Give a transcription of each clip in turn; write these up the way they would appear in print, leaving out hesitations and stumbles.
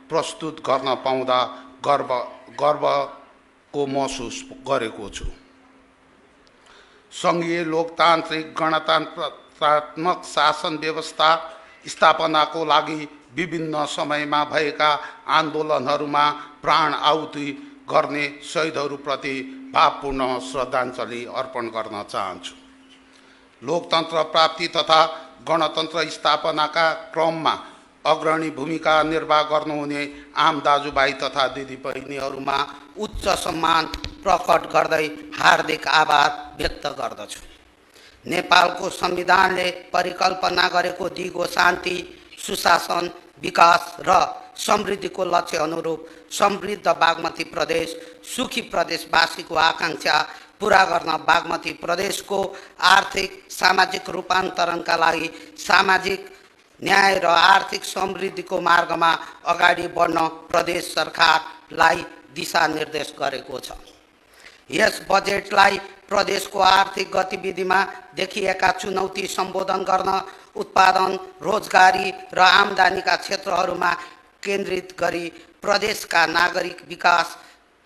प्रस्तुत गर्न पाउँदा गर्वको महसुस गरेको छु। सङ्घीय लोकतान्त्रिक गणतन्त्रात्मक शासन व्यवस्था स्थापनाको लागि विभिन्न समयमा भएका आन्दोलनहरूमा प्राण आहुति गर्ने शहीदहरूप्रति भावपूर्ण श्रद्धाञ्जली अर्पण गर्न चाहन्छु। लोकतन्त्र प्राप्ति तथा गणतन्त्र स्थापनाका क्रममा अग्रणी भूमिका निर्वाह गर्नुहुने आम दाजुभाइ तथा दिदीबहिनीहरूमा उच्च सम्मान प्रकट गर्दै हार्दिक आभार व्यक्त गर्दछु। नेपालको संविधानले परिकल्पना गरेको दिगो शान्ति, सुशासन, विकास र समृद्धिको लक्ष्य अनुरूप समृद्ध बागमती प्रदेश, सुखी प्रदेशवासीको आकांक्षा पूरा गर्न बागमती प्रदेशको आर्थिक सामाजिक रूपान्तरणका लागि सामाजिक न्याय र आर्थिक समृद्धिको मार्गमा अगाडि बढ्न प्रदेश सरकारलाई दिशानिर्देश गरेको छ। यस बजेटलाई प्रदेशको आर्थिक गतिविधिमा देखिएका चुनौती सम्बोधन गर्न उत्पादन, रोजगारी र आम्दानीका क्षेत्रहरूमा केन्द्रित गरी प्रदेशका नागरिक विकास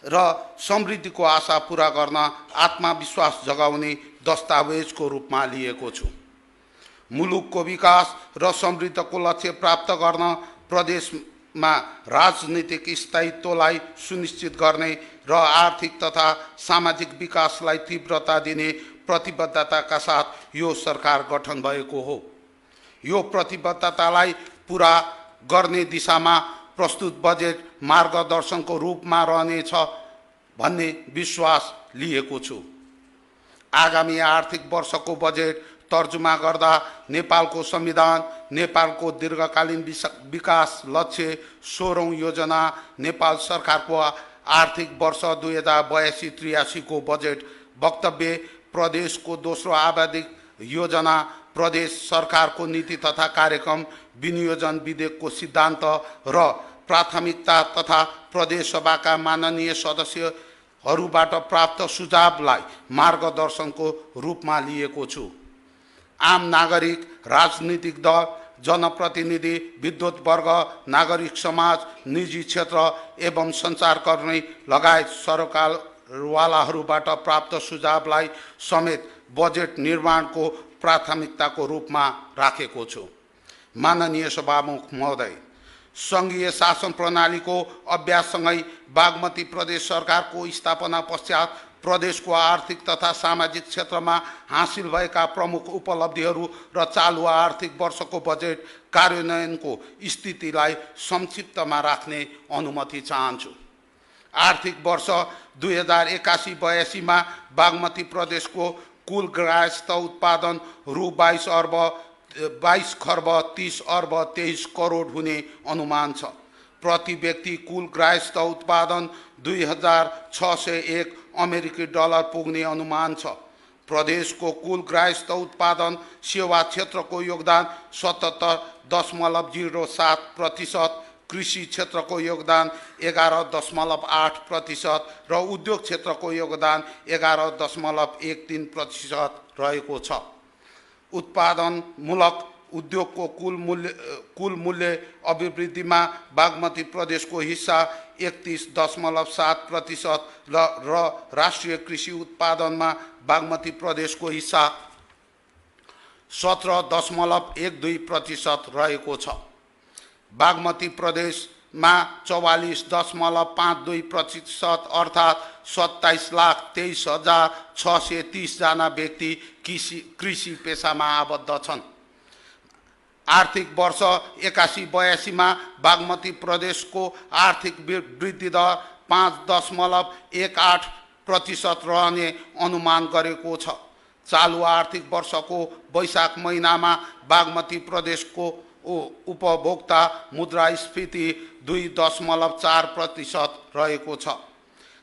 र समृद्धिको आशा पूरा गर्न आत्मविश्वास जगाउने दस्तावेजको रूपमा लिएको छु। मुलुकको विकास र समृद्धिको लक्ष्य प्राप्त गर्न प्रदेशमा राजनीतिक स्थायित्वलाई सुनिश्चित गर्ने र आर्थिक तथा सामाजिक विकासलाई तीव्रता दिने प्रतिबद्धताका साथ यो सरकार गठन भएको हो। यो प्रतिबद्धतालाई पूरा गर्ने दिशामा प्रस्तुत बजेट मार्गदर्शनको रूपमा रहनेछ भन्ने विश्वास लिएको छु। आगामी आर्थिक वर्षको बजेट तर्जुमा गर्दा नेपालको संविधान, नेपालको दीर्घकालीन विकास लक्ष्य, 16औं योजना, नेपाल सरकारको आर्थिक वर्ष 2082-83 को बजेट वक्तव्य, प्रदेशको दोस्रो आवधिक योजना, प्रदेश सरकारको नीति तथा कार्यक्रम, विनियोजन विधेयकको सिद्धान्त र प्राथमिकता तथा प्रदेश सभाका माननीय सदस्यहरूबाट प्राप्त सुझावलाई मार्गदर्शनको रूपमा लिएको छु। आम नागरिक, राजनीतिक दल, जनप्रतिनिधि, विद्युत वर्ग, नागरिक समाज, निजी क्षेत्र एवं सञ्चारकर्मी लगायत सरकारवालाहरूबाट प्राप्त सुझावलाई समेत बजेट निर्माणको प्राथमिकताको रूपमा राखेको छु। माननीय सभामुख महोदय, सङ्घीय शासन प्रणालीको अभ्याससँगै बागमती प्रदेश सरकारको स्थापना पश्चात प्रदेशको आर्थिक तथा सामाजिक क्षेत्रमा हासिल भएका प्रमुख उपलब्धिहरू र चालु आर्थिक वर्षको बजेट कार्यान्वयनको स्थितिलाई संक्षिप्तमा राख्ने अनुमति चाहन्छु। आर्थिक वर्ष 2081-82 मा बागमती प्रदेशको कुल ग्राह्यस्थ उत्पादन रु 22 खर्ब 30 अर्ब 23 करोड हुने अनुमान छ। प्रति व्यक्ति कुल ग्राह्यस्थ उत्पादन 2601 अमेरिकी डलर पुग्ने अनुमान छ। प्रदेशको कुल ग्राह्यस्थ उत्पादन सेवा क्षेत्रको योगदान 77.07%, कृषि क्षेत्रको योगदान 11.8% र उद्योग क्षेत्रको योगदान 11.13% रहेको छ। उत्पादनमूलक उद्योगको कुल मूल्य अभिवृद्धिमा बागमती प्रदेशको हिस्सा 31.7% र राष्ट्रिय कृषि उत्पादनमा बागमती प्रदेशको हिस्सा 17.12% रहेको छ। बागमती प्रदेशमा 44.52% अर्थात् 27,23,630 जना व्यक्ति कृषि पेशामा आबद्ध छन्। आर्थिक वर्ष 81-82 मा बागमती प्रदेशको आर्थिक वृद्धि दर 5.18% रहने अनुमान गरेको छ। चालु आर्थिक वर्षको वैशाख महिनामा बागमती प्रदेशको उपभोक्ता मुद्रास्फीति 2.4% रहेको छ।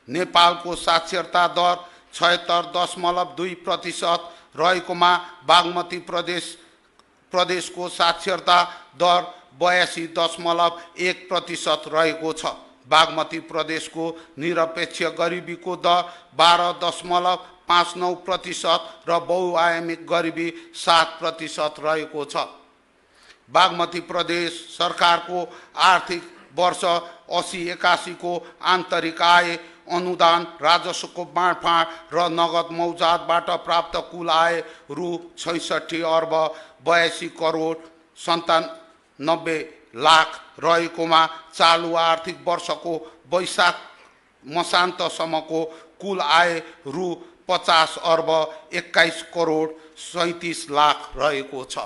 नेपालको साक्षरता दर 76.2% रहेकोमा बागमती प्रदेशको साक्षरता दर 82.1% रहेको छ। बागमती प्रदेशको निरपेक्ष गरिबीको दर 12.59% र बहुआयामिक गरिबी 7% रहेको छ। बागमती प्रदेश सरकारको आर्थिक वर्ष 80-81 को आन्तरिक आय, अनुदान, राजस्वको बाँडफाँड र नगद मौजातबाट प्राप्त कुल आय रु 66 अर्ब 82 करोड 97 लाख रहेकोमा चालु आर्थिक वर्षको वैशाख मसान्तसम्मको कुल आय रु 50 अर्ब 21 करोड 37 लाख रहेको छ।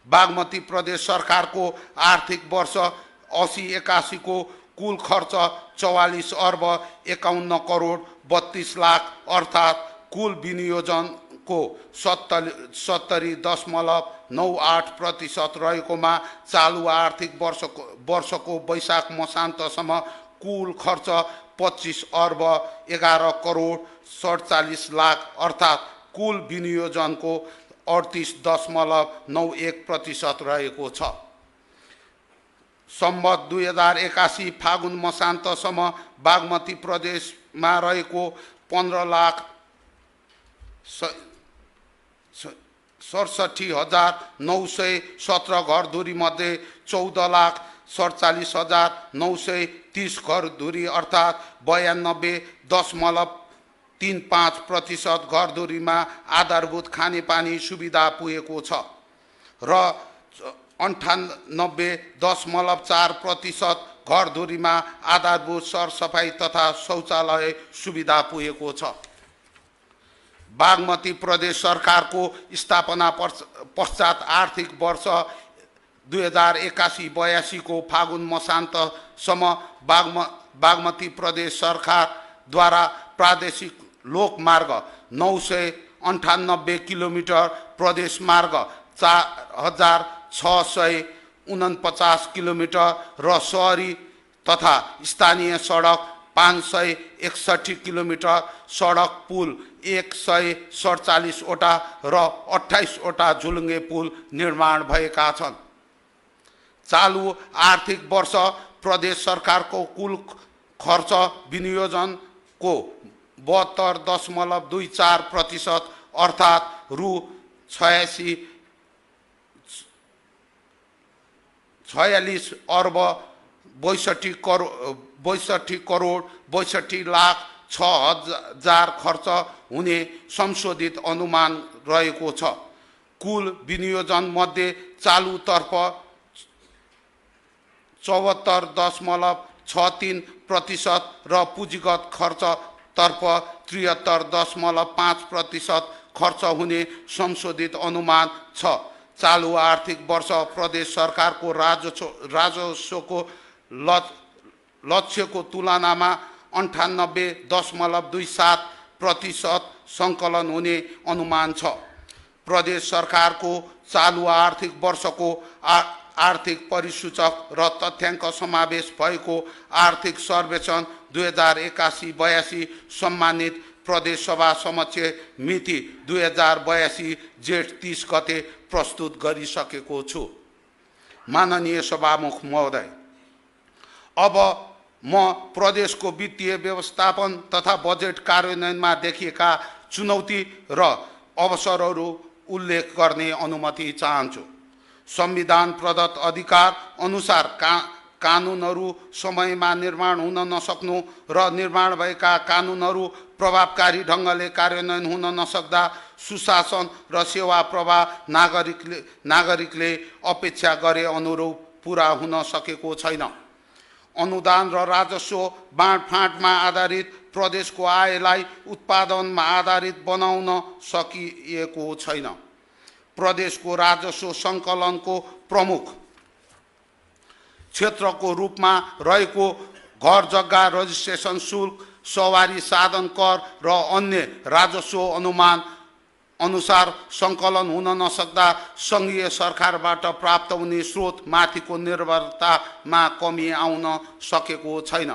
बागमती प्रदेश सरकारको आर्थिक वर्ष 80-81 को कुल खर्च 44 अर्ब 51 करोड 32 लाख अर्थात् कुल विनियोजनको 70.98% रहेकोमा चालु आर्थिक वर्षको वैशाख मसान्तसम्म कुल खर्च 25 अर्ब 11 करोड 47 लाख अर्थात् कुल विनियोजनको 38.91% रहेको छ। सम्वत 2081 फागुन मसान्तसम्म बागमती प्रदेशमा रहेको 15,67,917 घरधुरी मध्ये 14,47,930 घरधुरी अर्थात् 92.35% घरधुरीमा आधारभूत खानेपानी सुविधा पुगेको छ र 98.4% घरधुरीमा आधारभूत सरसफाई तथा शौचालय सुविधा पुगेको छ। बागमती प्रदेश सरकारको स्थापना पश्चात आर्थिक वर्ष 2081-82 को फागुन मसान्तसम्म बागमती प्रदेश सरकारद्वारा प्रादेशिक लोकमार्ग 998 किलोमिटर, प्रदेश मार्ग 4,649 किलोमिटर र शहरी तथा स्थानीय सडक 561 किलोमिटर, सडक पुल 147 वटा र 28 वटा झुलुङ्गे पुल निर्माण भएका छन्। चालु आर्थिक वर्ष प्रदेश सरकारको कुल खर्च विनियोजनको 72.24% अर्थात् रु 46 अर्ब 62 करोड 62 लाख 6,000 खर्च हुने संशोधित अनुमान रहेको छ। कुल विनियोजन मध्ये चालुतर्फ 74.63% र पुँजीगत खर्च तर्फ 73.5% खर्च हुने संशोधित अनुमान छ। चालु आर्थिक वर्ष प्रदेश सरकारको राजस्वको लक्ष्यको तुलनामा 98.27% सङ्कलन हुने अनुमान छ। प्रदेश सरकारको चालु आर्थिक वर्षको आर्थिक परिसूचक र तथ्याङ्क समावेश भएको आर्थिक सर्वेक्षण 2081-82 सम्मानित प्रदेश सभा समक्ष मिति 2082 जेठ 30 गते प्रस्तुत गरिसकेको छु। माननीय सभामुख महोदय, अब म प्रदेशको वित्तीय व्यवस्थापन तथा बजेट कार्यान्वयनमा देखिएका चुनौती र अवसरहरू उल्लेख गर्ने अनुमति चाहन्छु। संविधान प्रदत्त अधिकार अनुसार कानुनहरू समयमा निर्माण हुन नसक्नु र निर्माण भएका कानुनहरू प्रभावकारी ढङ्गले कार्यान्वयन हुन नसक्दा सुशासन र सेवा प्रवाह नागरिकले अपेक्षा गरे अनुरूप पुरा हुन सकेको छैन। अनुदान र राजस्व बाँडफाँडमा आधारित प्रदेशको आयलाई उत्पादनमा आधारित बनाउन सकिएको छैन। प्रदेशको राजस्व सङ्कलनको प्रमुख क्षेत्रको रूपमा रहेको घर जग्गा रजिस्ट्रेसन शुल्क, सवारी साधन कर र अन्य राजस्व अनुमान अनुसार सङ्कलन हुन नसक्दा सङ्घीय सरकारबाट प्राप्त हुने स्रोत माथिको निर्भरतामा कमी आउन सकेको छैन।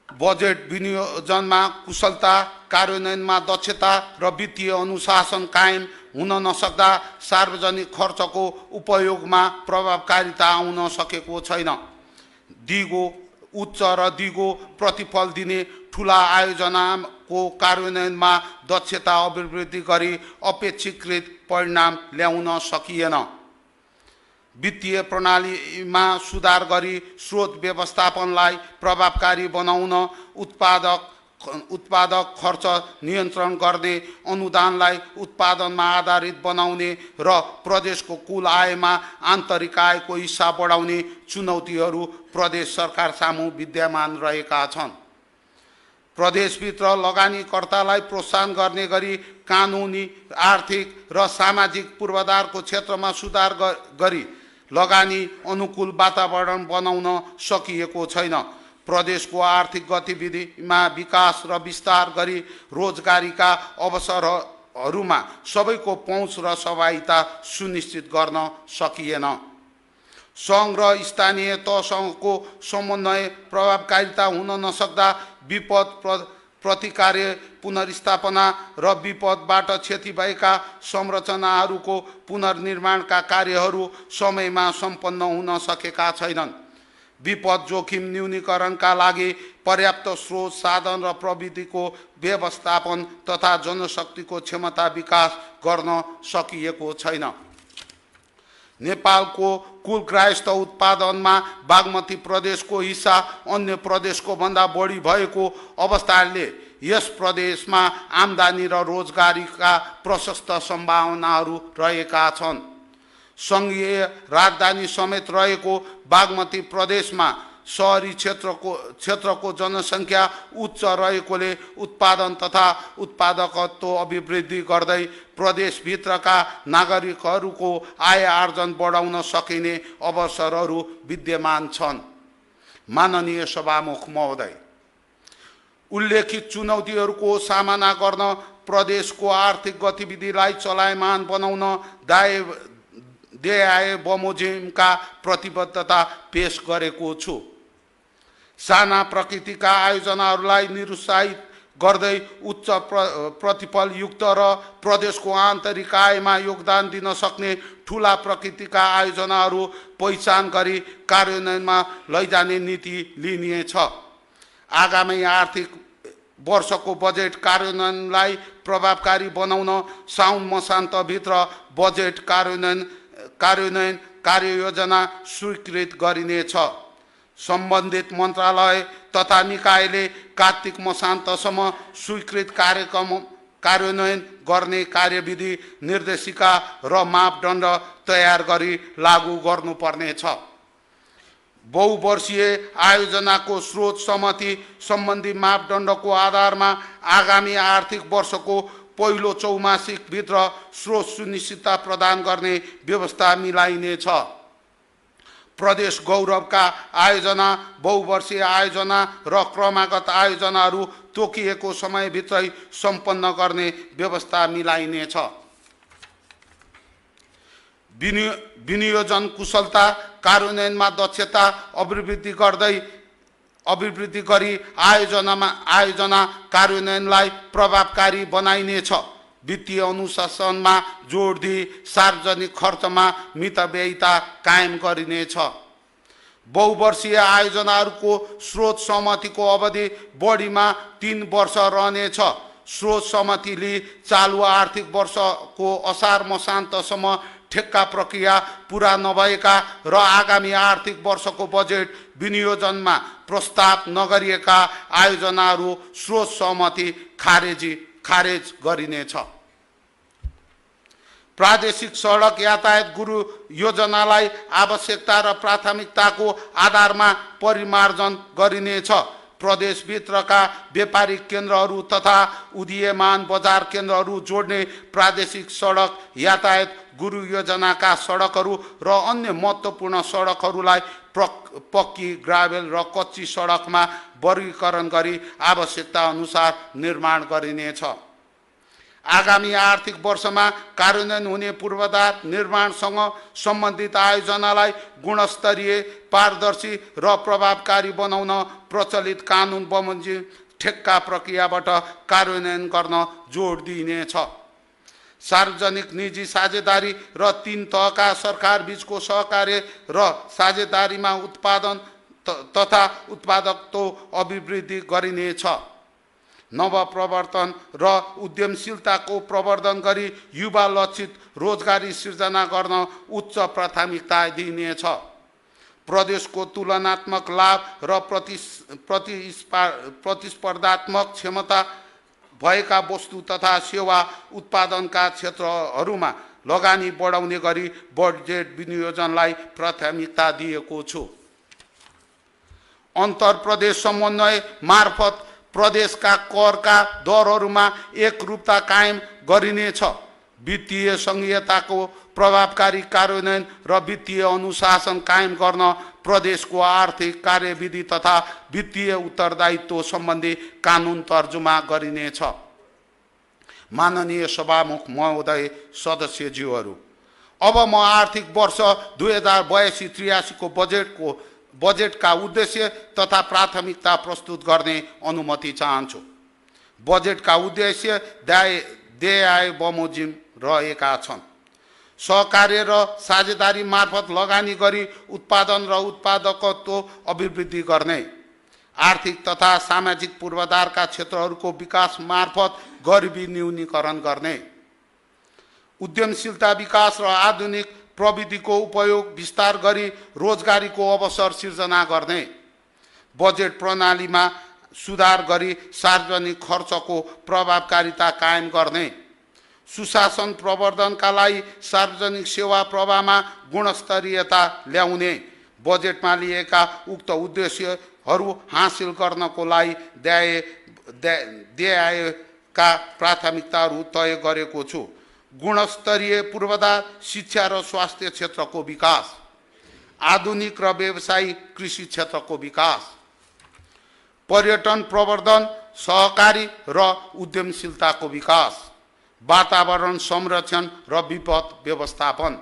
बजेट विनियोजनमा कुशलता, कार्यान्वयनमा दक्षता र वित्तीय अनुशासन कायम हुन नसक्दा सार्वजनिक खर्चको उपयोगमा प्रभावकारिता आउन सकेको छैन। उच्च र दिगो प्रतिफल दिने ठुला को कार्यान्वयनमा दक्षता अभिवृद्धि गरी अपेक्षित परिणाम ल्याउन सकिएन। वित्तीय प्रणालीमा सुधार गरी स्रोत व्यवस्थापनलाई प्रभावकारी बनाउन उत्पादक खर्च नियन्त्रण गर्ने, अनुदानलाई उत्पादनमा आधारित बनाउने र प्रदेशको कुल आयमा आन्तरिक आयको हिस्सा बढाउने चुनौतीहरू प्रदेश सरकार सामु विद्यमान रहेका छन्। प्रदेशभित्र लगानीकर्तालाई प्रोत्साहन गर्ने गरी कानुनी, आर्थिक र सामाजिक पूर्वाधारको क्षेत्रमा सुधार गरी लगानी अनुकूल वातावरण बनाउन सकिएको छैन। प्रदेशको आर्थिक गतिविधिमा विकास र विस्तार गरी रोजगारीका अवसरहरूमा सबैको पहुँच र सहभागिता सुनिश्चित गर्न सकिएन। सङ्घ र स्थानीय तहसँगको समन्वय प्रभावकारिता हुन नसक्दा विपद प्रतिकार्य पुनर्स्थापना र विपदबाट क्षति भएका संरचनाहरूको पुनर्निर्माणका कार्यहरू समयमा सम्पन्न हुन सकेका छैनन्। विपद जोखिम न्यूनीकरणका लागि पर्याप्त स्रोत, साधन र प्रविधिको व्यवस्थापन तथा जनशक्तिको क्षमता विकास गर्न सकिएको छैन। नेपालको कुल गृहस्थ उत्पादनमा बागमती प्रदेशको हिस्सा अन्य प्रदेशको भन्दा बढी भएको अवस्थाले यस प्रदेशमा आम्दानी र रोजगारीका प्रशस्त सम्भावनाहरू रहेका छन्। सङ्घीय राजधानी समेत रहेको बागमती प्रदेशमा शहरी क्षेत्रको जनसङ्ख्या उच्च रहेकोले उत्पादन तथा उत्पादकत्व अभिवृद्धि गर्दै प्रदेशभित्रका नागरिकहरूको आय आर्जन बढाउन सकिने अवसरहरू विद्यमान छन्। माननीय सभामुख महोदय, उल्लेखित चुनौतीहरूको सामना गर्न प्रदेशको आर्थिक गतिविधिलाई चलायमान बनाउन देय बमोजिमका प्रतिबद्धता पेश गरेको छु। साना प्रकृतिका आयोजनाहरूलाई निरुत्साहित गर्दै उच्च प्रतिफलयुक्त र प्रदेशको आन्तरिक आयमा योगदान दिन सक्ने ठूला प्रकृतिका आयोजनाहरू पहिचान गरी कार्यान्वयनमा लैजाने नीति लिइनेछ। आगामी आर्थिक वर्षको बजेट कार्यान्वयनलाई प्रभावकारी बनाउन साउन मसान्तभित्र बजेट कार्यान्वयन कार्ययोजना स्वीकृत गरिनेछ। सम्बन्धित मन्त्रालय तथा निकायले कार्तिक मसान्तसम्म स्वीकृत कार्यान्वयन गर्ने कार्यविधि, निर्देशिका र मापदण्ड तयार गरी लागू गर्नुपर्नेछ। बहुवर्षीय आयोजनाको स्रोत सहमति सम्बन्धी मापदण्डको आधारमा आगामी आर्थिक वर्षको पहिलो चौमासिकभित्र स्रोत सुनिश्चितता प्रदान गर्ने व्यवस्था मिलाइनेछ। प्रदेश गौरवका आयोजना, बहुवर्षीय आयोजना र क्रमागत आयोजनाहरू तोकिएको समयभित्रै सम्पन्न गर्ने व्यवस्था मिलाइनेछ। विनियोजन कुशलता, कार्यान्वयनमा दक्षता अभिवृद्धि गरी आयोजना कार्यान्वयनलाई प्रभावकारी बनाइनेछ। वित्तीय अनुशासनमा जोड दिई सार्वजनिक खर्चमा मितव्ययिता कायम गरिनेछ। बहुवर्षीय आयोजनाहरूको स्रोत सहमतिको अवधि बढीमा 3 वर्ष रहनेछ। स्रोत सहमतिले चालु आर्थिक वर्षको असार मसान्तसम्म ठेक्का प्रक्रिया पूरा नभएका र आगामी आर्थिक वर्षको बजेट विनियोजनमा प्रस्ताव नगरिएका आयोजनाहरू स्रोत सहमति खारेज गरिनेछ। प्रादेशिक सडक यातायात गुरु योजनालाई आवश्यकता र प्राथमिकताको आधारमा परिमार्जन गरिनेछ। प्रदेशभित्रका व्यापारिक केन्द्रहरू तथा उदीयमान बजार केन्द्रहरू जोड्ने प्रादेशिक सडक यातायात गुरु योजनाका सडकहरू र अन्य महत्त्वपूर्ण सडकहरूलाई पक्की, ग्राभेल र कच्ची सडकमा वर्गीकरण गरी आवश्यकता अनुसार निर्माण गरिनेछ। आगामी आर्थिक वर्षमा कार्यान्वयन हुने पूर्वाधार निर्माणसँग सम्बन्धित आयोजनालाई गुणस्तरीय, पारदर्शी र प्रभावकारी बनाउन प्रचलित कानुन बमोजिम ठेक्का प्रक्रियाबाट कार्यान्वयन गर्न जोड दिइनेछ। सार्वजनिक निजी साझेदारी र 3 तहका सरकार बीचको सहकार्य र साझेदारीमा उत्पादन तथा उत्पादकत्व अभिवृद्धि गरिनेछ। नवप्रवर्तन र उद्यमशीलताको प्रवर्धन गरी युवा लक्षित रोजगारी सिर्जना गर्न उच्च प्राथमिकता दिइनेछ। प्रदेशको तुलनात्मक लाभ र प्रतिस्पर्धात्मक क्षमता भएका वस्तु तथा सेवा उत्पादनका क्षेत्रहरूमा लगानी बढाउने गरी बजेट विनियोजनलाई प्राथमिकता दिएको छु। अन्तर प्रदेश समन्वय मार्फत प्रदेशका करका दरहरूमा एकरूपता कायम गरिनेछ। वित्तीय संघीयताको प्रभावकारी कार्यान्वयन र वित्तीय अनुशासन कायम गर्न प्रदेशको आर्थिक कार्यविधि तथा वित्तीय उत्तरदायित्व सम्बन्धी कानुन तर्जुमा गरिनेछ। माननीय सभामुख महोदय, सदस्यज्यूहरू, अब म आर्थिक वर्ष 2082-83 को बजेटका उद्देश्य तथा प्राथमिकता प्रस्तुत गर्ने अनुमति चाहन्छु। बजेटका उद्देश्य देय बमोजिम रहेका छन्। सहकार्य र साझेदारी मार्फत लगानी गरी उत्पादन र उत्पादकत्व अभिवृद्धि गर्ने, आर्थिक तथा सामाजिक पूर्वाधारका क्षेत्रहरूको विकास मार्फत गरिबी न्यूनीकरण गर्ने, उद्यमशीलता विकास र आधुनिक प्रविधिको उपयोग विस्तार गरी रोजगारीको अवसर सिर्जना गर्ने, बजेट प्रणालीमा सुधार गरी सार्वजनिक खर्चको प्रभावकारिता कायम गर्ने, सुशासन प्रवर्धनका लागि सार्वजनिक सेवा प्रवाहमा गुणस्तरीयता ल्याउने, बजेटमा लिएका उक्त उद्देश्यहरू हासिल गर्नको लागि देयका प्राथमिकताहरू तय गरेको छु। गुणस्तरीय पूर्वाधार, शिक्षा र स्वास्थ्य क्षेत्रको विकास, आधुनिक र व्यावसायिक कृषि क्षेत्रको विकास, पर्यटन प्रवर्धन, सहकारी र उद्यमशीलताको विकास, वातावरण संरक्षण र विपद व्यवस्थापन,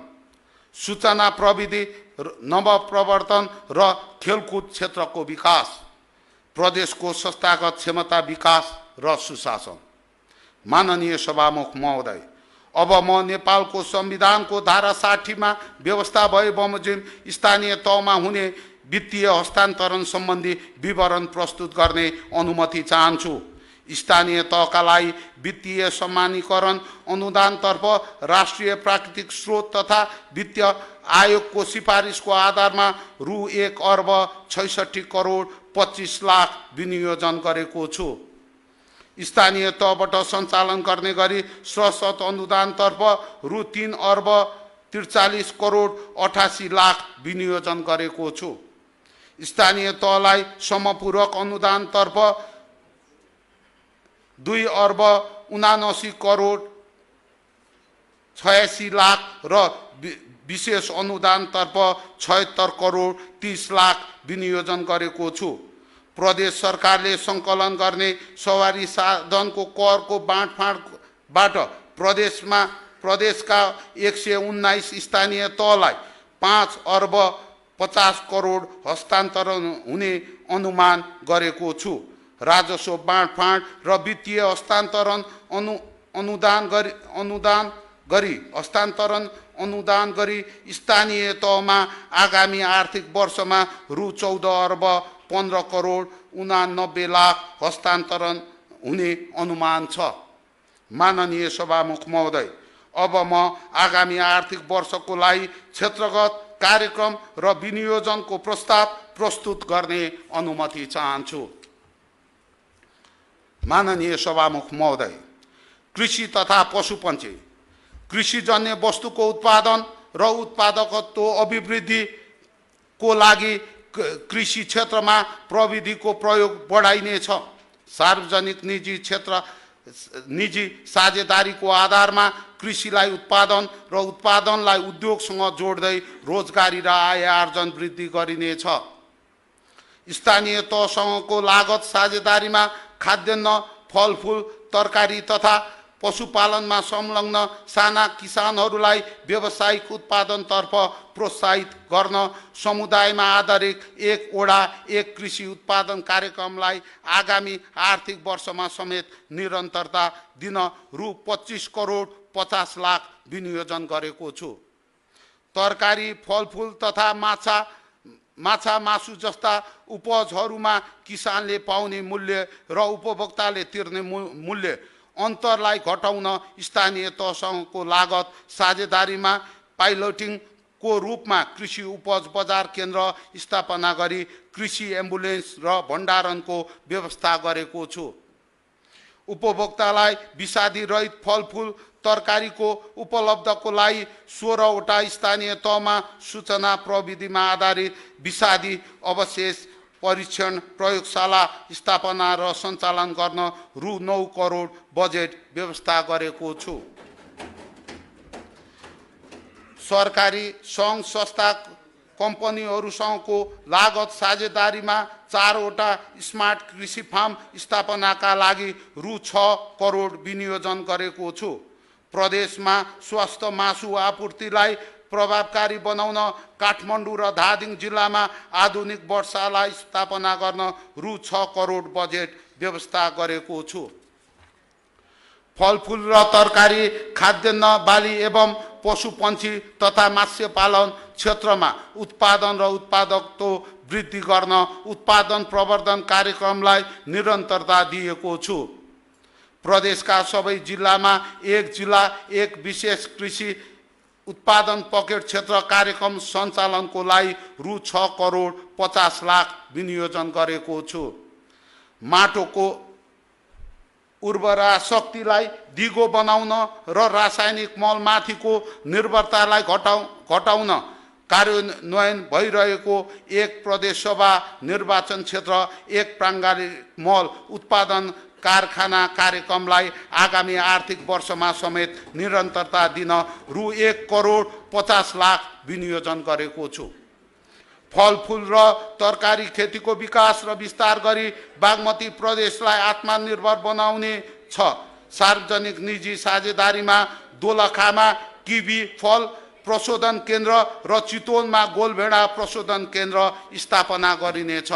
सूचना प्रविधि, नवप्रवर्तन र खेलकुद क्षेत्रको विकास, प्रदेशको संस्थागत क्षमता विकास र सुशासन। माननीय सभामुख महोदय, अब म नेपालको संविधानको धारा 60 मा व्यवस्था भए बमोजिम स्थानीय तहमा हुने वित्तीय हस्तान्तरण सम्बन्धी विवरण प्रस्तुत गर्ने अनुमति चाहन्छु। स्थानीय तहका लागि वित्तीय सम्मानीकरण अनुदानतर्फ राष्ट्रिय प्राकृतिक स्रोत तथा वित्त आयोगको सिफारिसको आधारमा रु 1,66,25,00,000 विनियोजन गरेको छु। स्थानीय तहबाट सञ्चालन गर्ने गरी सशत अनुदानतर्फ रु 3,43,88,00,000 विनियोजन गरेको छु। स्थानीय तहलाई समपूरक अनुदानतर्फ 2,79,86,86,00,000 र विशेष अनुदानतर्फ 76,30,00,000 विनियोजन गरेको छु। प्रदेश सरकारले सङ्कलन गर्ने सवारी साधनको करको बाँडफाँडबाट प्रदेशका 119 स्थानीय तहलाई 5,50,00,000 हस्तान्तरण हुने अनुमान गरेको छु। राजस्व बाँडफाँड र वित्तीय हस्तान्तरण अनुदान गरी स्थानीय तहमा आगामी आर्थिक वर्षमा रु 14,15,89,00,000 हस्तान्तरण हुने अनुमान छ। माननीय सभामुख महोदय, अब म आगामी आर्थिक वर्षको लागि क्षेत्रगत कार्यक्रम र विनियोजनको प्रस्ताव प्रस्तुत गर्ने अनुमति चाहन्छु। माननीय सभामुख महोदय, कृषि तथा पशुपन्छी, कृषिजन्य वस्तुको उत्पादन र उत्पादकत्व अभिवृद्धिको लागि कृषि क्षेत्रमा प्रविधिको प्रयोग बढाइनेछ। सार्वजनिक निजी साझेदारीको आधारमा कृषिलाई उत्पादन र उत्पादनलाई उद्योगसँग जोड्दै रोजगारी र आय आर्जन वृद्धि गरिनेछ। स्थानीय तहसँगको लागत साझेदारीमा खाद्यान्न, फलफुल, तरकारी तथा पशुपालनमा संलग्न साना किसानहरूलाई व्यावसायिक उत्पादनतर्फ प्रोत्साहित गर्न समुदायमा आधारित एक वडा एक कृषि उत्पादन कार्यक्रमलाई आगामी आर्थिक वर्षमा समेत निरन्तरता दिन रु 25,50,00,000 विनियोजन गरेको छु। तरकारी, फलफुल तथा माछा मासु जस्ता उपजहरूमा किसानले पाउने मूल्य र उपभोक्ताले तिर्ने मूल्य अन्तरलाई घटाउन स्थानीय तहसँगको लागत साझेदारीमा पाइलटिङको रूपमा कृषि उपज बजार केन्द्र स्थापना गरी कृषि एम्बुलेन्स र भण्डारणको व्यवस्था गरेको छु। उपभोक्तालाई विषादी रहित फलफुल तरकारीको उपलब्धको लागि 16वटा स्थानीय तहमा सूचना प्रविधिमा आधारित विषादी अवशेष परीक्षण प्रयोगशाला स्थापना र सञ्चालन गर्न रु 9 करोड बजेट व्यवस्था गरेको छु। सरकारी सङ्घ संस्था कम्पनीहरूसँगको लागत साझेदारीमा 4वटा स्मार्ट कृषि फार्म स्थापनाका लागि रु 6 करोड विनियोजन गरेको छु। प्रदेशमा स्वास्थ्य मासु आपूर्तिलाई प्रभावकारी बनाउन काठमाडौँ र धादिङ जिल्लामा आधुनिक वर्षाला स्थापना गर्न रु 6 करोड बजेट व्यवस्था गरेको छु। फलफुल र तरकारी खाद्यान्न बाली एवं पशुपन्छी तथा मत्स्य पालन क्षेत्रमा उत्पादन र उत्पादकता वृद्धि गर्न उत्पादन प्रवर्धन कार्यक्रमलाई निरन्तरता दिएको छु। प्रदेशका सबै जिल्लामा एक जिल्ला एक विशेष कृषि उत्पादन पकेट क्षेत्र कार्यक्रम सञ्चालनको लागि रु 6 करोड 50 लाख विनियोजन गरेको छु। माटोको उर्वरा शक्तिलाई दिगो बनाउन र रासायनिक मलमाथिको निर्भरतालाई घटाउन कार्यान्वयन भइरहेको एक प्रदेशसभा निर्वाचन क्षेत्र एक प्राङ्गालिक मल उत्पादन कारखाना कार्यक्रमलाई आगामी आर्थिक वर्षमा समेत निरन्तरता दिन रु 1 करोड 50 लाख विनियोजन गरेको छु। फलफुल र तरकारी खेतीको विकास र विस्तार गरी बागमती प्रदेशलाई आत्मनिर्भर बनाउने छ। सार्वजनिक निजी साझेदारीमा दोलखामा किवी फल प्रशोधन केन्द्र र चितवनमा गोलभेडा प्रशोधन केन्द्र स्थापना गरिनेछ।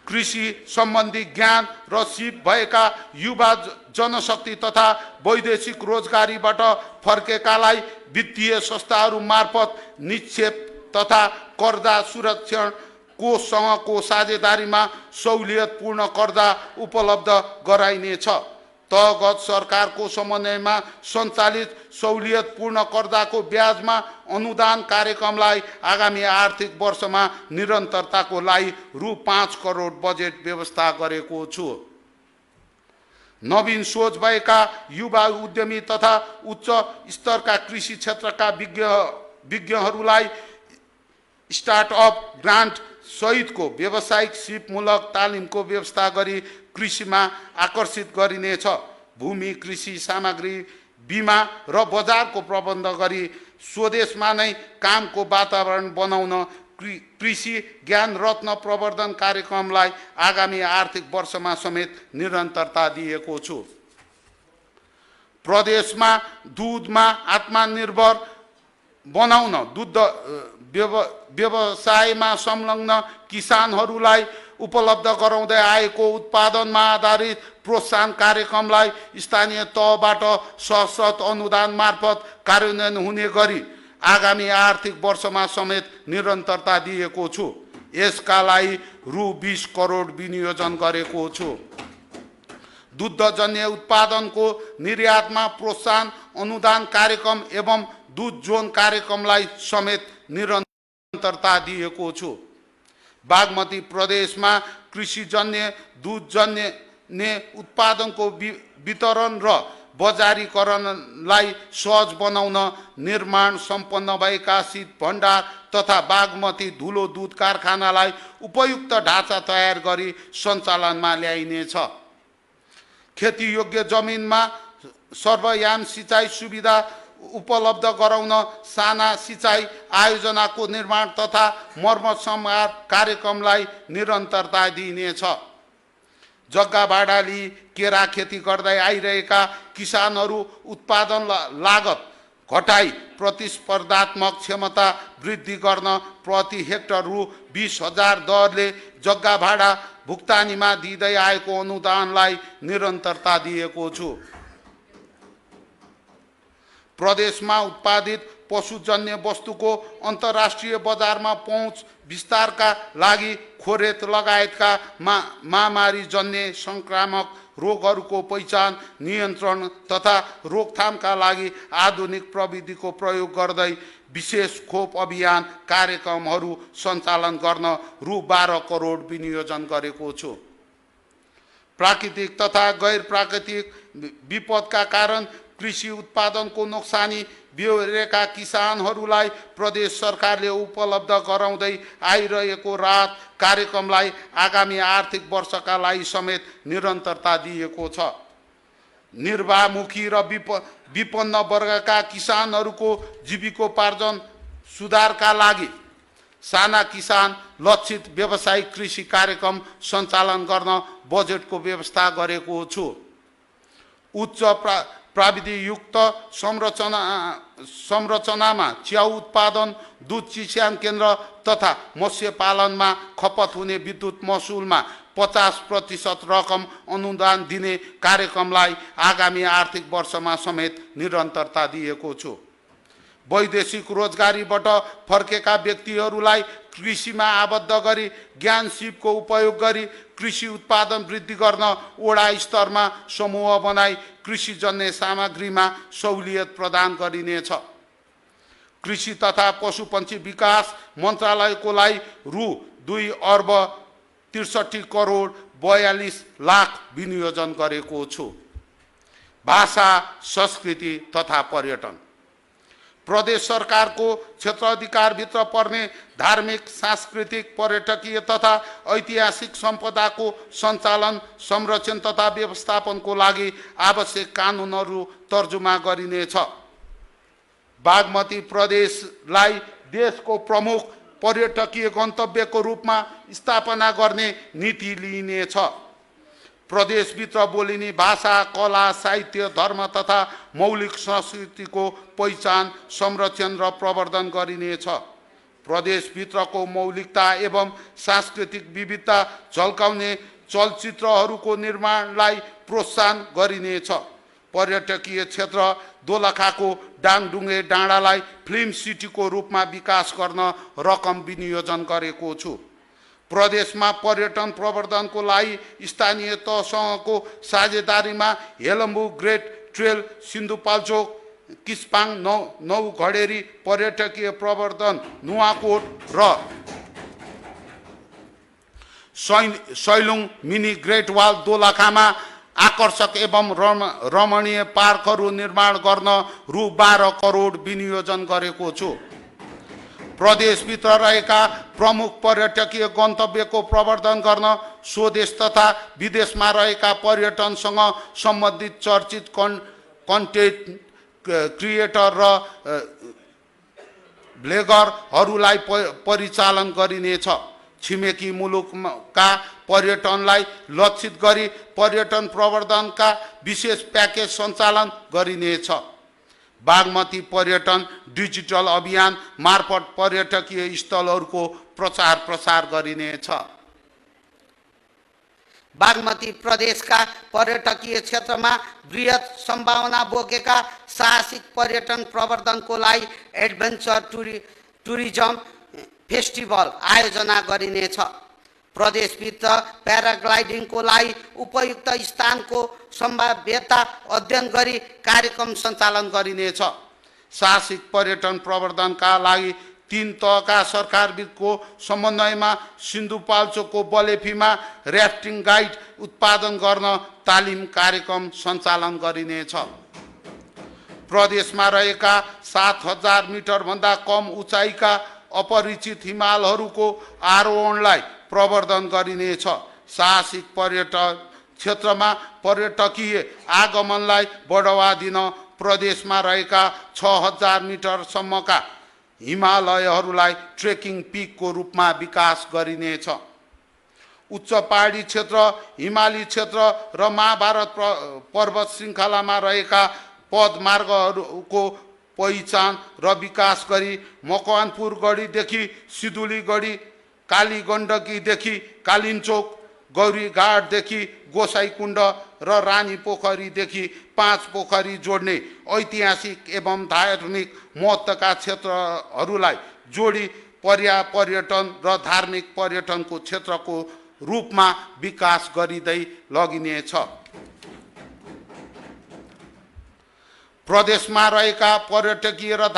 कृषि सम्बन्धी ज्ञान र सिप भएका युवा जनशक्ति तथा वैदेशिक रोजगारीबाट फर्केकालाई वित्तीय संस्थाहरू मार्फत निक्षेप तथा कर्जा सुरक्षण कोषसँगको साझेदारीमा सहुलियतपूर्ण कर्जा उपलब्ध गराइनेछ। तहगत सरकारको समन्वयमा सञ्चालित सहुलियतपूर्ण कर्जाको ब्याजमा अनुदान कार्यक्रमलाई आगामी आर्थिक वर्षमा निरन्तरताको लागि रु 5 करोड बजेट व्यवस्था गरेको छु। नवीन सोच भएका युवा उद्यमी तथा उच्च स्तरका कृषि क्षेत्रका विज्ञहरूलाई स्टार्टअप ग्रान्ट सहितको व्यावसायिक सिपमूलक तालिमको व्यवस्था गरी कृषिमा आकर्षित गरिनेछ। भूमि कृषि सामग्री बिमा र बजारको प्रबन्ध गरी स्वदेशमा नै कामको वातावरण बनाउन कृषि ज्ञान रत्न प्रवर्धन कार्यक्रमलाई आगामी आर्थिक वर्षमा समेत निरन्तरता दिएको छु। प्रदेशमा दुधमा आत्मनिर्भर बनाउन दुध व्यवसायमा संलग्न किसानहरूलाई उपलब्ध गराउँदै आएको उत्पादनमा आधारित प्रोत्साहन कार्यक्रमलाई स्थानीय तहबाट सशर्त अनुदान मार्फत कार्यान्वयन हुने गरी आगामी आर्थिक वर्षमा समेत निरन्तरता दिएको छु। यसका लागि रु 20 करोड विनियोजन गरेको छु। दुग्धजन्य उत्पादनको निर्यातमा प्रोत्साहन अनुदान कार्यक्रम एवं दुध जोन कार्यक्रमलाई समेत निरन्तरता दिएको छु। बागमती प्रदेशमा कृषिजन्य दुधजन्य उत्पादनको वितरण र बजारीकरणलाई सहज बनाउन निर्माण सम्पन्न भएका शीत भण्डार तथा बागमती धुलो दुध कारखानालाई उपयुक्त ढाँचा तयार गरी सञ्चालनमा ल्याइनेछ। खेतीयोग्य जमिनमा सर्वयाम सिँचाइ सुविधा उपलब्ध गराउन साना सिँचाइ आयोजनाको निर्माण तथा मर्मत संहार कार्यक्रमलाई निरन्तरता दिइनेछ। जग्गा भाडा लिई केरा खेती गर्दै आइरहेका किसानहरू उत्पादन लागत घटाई प्रतिस्पर्धात्मक क्षमता वृद्धि गर्न प्रति हेक्टर रु 20,000 दरले जग्गा भाडा भुक्तानीमा दिँदै आएको अनुदानलाई निरन्तरता दिएको छु। प्रदेशमा उत्पादित पशुजन्य वस्तुको अन्तर्राष्ट्रिय बजारमा पहुँच विस्तारका लागि खोरेत लगायतका महामारीजन्य संक्रामक रोगहरूको पहिचान, नियन्त्रण तथा रोकथामका लागि आधुनिक प्रविधिको प्रयोग गर्दै विशेष खोप अभियान कार्यक्रमहरू सञ्चालन गर्न रु 12 करोड विनियोजन गरेको छु। प्राकृतिक तथा गैर प्राकृतिक विपदका कारण कृषि उत्पादनको नोक्सानी बेहोरेका किसानहरूलाई प्रदेश सरकारले उपलब्ध गराउँदै आइरहेको राहत कार्यक्रमलाई आगामी आर्थिक वर्षका लागि समेत निरन्तरता दिएको छ। निर्वाहमुखी र विपन्न वर्गका किसानहरूको जीविकोपार्जन सुधारका लागि साना किसान लक्षित व्यावसायिक कृषि कार्यक्रम सञ्चालन गर्न बजेटको व्यवस्था गरेको छु। उच्च प्राविधियुक्त संरचनामा च्याउ उत्पादन, दुध चिस्यान केन्द्र तथा मत्स्य पालनमा खपत हुने विद्युत महसुलमा 50% रकम अनुदान दिने कार्यक्रमलाई आगामी आर्थिक वर्षमा समेत निरन्तरता दिएको छु। वैदेशिक रोजगारीबाट फर्केका व्यक्तिहरूलाई कृषिमा आबद्ध गरी ज्ञान सिपको उपयोग गरी कृषि उत्पादन वृद्धि गर्न वडा स्तरमा समूह बनाई कृषिजन्य सामग्रीमा सहुलियत प्रदान गरिनेछ। कृषि तथा पशुपन्छी विकास मन्त्रालयको लागि रु 2 अर्ब 63 करोड 42 लाख विनियोजन गरेको छु। भाषा, संस्कृति तथा पर्यटन प्रदेश सरकारको क्षेत्राधिकारभित्र पर्ने धार्मिक, सांस्कृतिक, पर्यटकीय तथा ऐतिहासिक सम्पदाको सञ्चालन, संरक्षण तथा व्यवस्थापनको लागि आवश्यक कानुनहरू तर्जुमा गरिनेछ। बागमती प्रदेशलाई देशको प्रमुख पर्यटकीय गन्तव्यको रूपमा स्थापना गर्ने नीति लिइनेछ। प्रदेशभित्र बोलिने भाषा, कला, साहित्य, धर्म तथा मौलिक संस्कृतिको पहिचान, संरक्षण र प्रवर्धन गरिनेछ। प्रदेशभित्रको मौलिकता एवं सांस्कृतिक विविधता झल्काउने चलचित्रहरूको निर्माणलाई प्रोत्साहन गरिनेछ। पर्यटकीय क्षेत्र दोलखाको डाङडुङ्गे डाँडालाई फिल्म सिटीको रूपमा विकास गर्न रकम विनियोजन गरेको छु। प्रदेशमा पर्यटन प्रवर्धनको लागि स्थानीय तहसँगको साझेदारीमा हेलम्बु ग्रेट ट्रेल, सिन्धुपाल्चोक, किस्पाङ, नौ घडेरी पर्यटकीय प्रवर्धन, नुवाकोट र सैलुङ मिनी ग्रेट वाल दोलखामा आकर्षक एवं रमणीय पार्कहरू निर्माण गर्न रु 12 करोड विनियोजन गरेको छु। प्रदेशभित्र रहेका प्रमुख पर्यटकीय गन्तव्यको प्रवर्धन गर्न स्वदेश तथा विदेशमा रहेका पर्यटनसँग सम्बन्धित चर्चित कन्टेन्ट क्रिएटर र ब्लगरहरूलाई परिचालन गरिनेछ। छिमेकी मुलुकका पर्यटनलाई लक्षित गरी पर्यटन प्रवर्धनका विशेष प्याकेज सञ्चालन गरिनेछ। बागमती पर्यटन डिजिटल अभियान मार्फत पर्यटकीय स्थलहरूको प्रचार प्रसार गरिनेछ। बागमती प्रदेशका पर्यटकीय क्षेत्रमा बृहत सम्भावना बोकेका साहसिक पर्यटन प्रवर्धनको लागि एडभेन्चर टुरिज्म फेस्टिभल आयोजना गरिनेछ। प्रदेशभित्र प्याराग्लाइडिङको लागि उपयुक्त स्थानको सम्भाव्यता अध्ययन गरी कार्यक्रम सञ्चालन गरिनेछ। साहसिक पर्यटन प्रवर्धनका लागि 3 तहका सरकारबिचको समन्वयमा सिन्धुपाल्चोकको बलेफीमा र्याफ्टिङ गाइड उत्पादन गर्न तालिम कार्यक्रम सञ्चालन गरिनेछ। प्रदेशमा रहेका 7000 मिटरभन्दा कम उचाइका अपरिचित हिमालहरूको आरोहणलाई प्रवर्धन गरिनेछ। साहसिक पर्यटन क्षेत्रमा पर्यटकीय आगमनलाई बढावा दिन प्रदेशमा रहेका 6000 मिटरसम्मका हिमालयहरूलाई ट्रेकिङ पिकको रूपमा विकास गरिनेछ। उच्च पहाडी क्षेत्र, हिमाली क्षेत्र र महाभारत पर्वत श्रृङ्खलामा रहेका पदमार्गहरूको पहिचान र विकास गरी मकवानपुर गढीदेखि सिधुली गढी, कालीगण्डकीदेखि कालिन्चोक, गौरीघाटदेखि गोसाइकुण्ड र रानी पोखरीदेखि 5 पोखरी जोड्ने ऐतिहासिक एवं धार्मिक महत्त्वका क्षेत्रहरूलाई जोडी पर्यटन र धार्मिक पर्यटनको क्षेत्रको रूपमा विकास गरिँदै लगिनेछ। प्रदेशमा रहेका पर्यटकीय र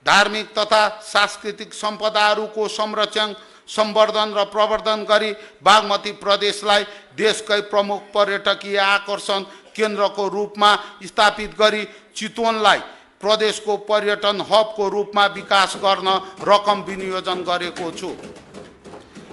धार्मिक तथा सांस्कृतिक सम्पदाहरूको संरक्षण, सम्वर्धन र प्रवर्धन गरी बागमती प्रदेशलाई देशकै प्रमुख पर्यटकीय आकर्षण केन्द्रको रूपमा स्थापित गरी चितवनलाई प्रदेशको पर्यटन हबको रूपमा विकास गर्न रकम विनियोजन गरेको छु।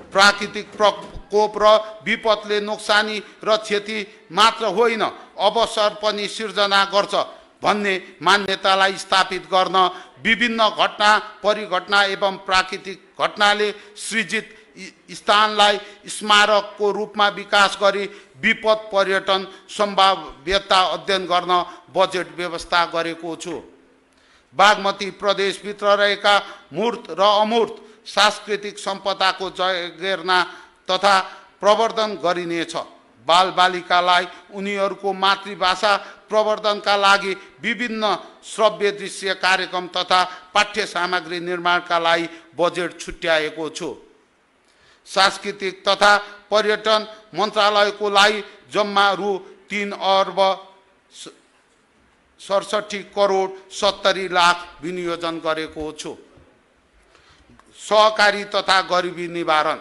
प्राकृतिक प्रकोप र विपदले नोक्सानी र क्षति मात्र होइन, अवसर पनि सिर्जना गर्छ भन्ने मान्यतालाई स्थापित गर्न विभिन्न घटना, परिघटना एवं प्राकृतिक घटनाले सृजित स्थानलाई स्मारकको रूपमा विकास गरी विपद पर्यटन सम्भाव्यता अध्ययन गर्न बजेट व्यवस्था गरेको छु। बागमती प्रदेशभित्र रहेका मूर्त र अमूर्त सांस्कृतिक सम्पदाको जगेर्ना तथा प्रवर्धन गरिनेछ। बालबालिकालाई उनीहरूको मातृभाषा प्रवर्धनका लागि विभिन्न श्रव्य दृश्य कार्यक्रम तथा पाठ्य सामग्री निर्माणका लागि बजेट छुट्याएको छु। सांस्कृतिक तथा पर्यटन मन्त्रालयको लागि जम्मा रु 3 अर्ब 67 करोड 70 लाख विनियोजन गरेको छु। सहकारी तथा गरिबी निवारण,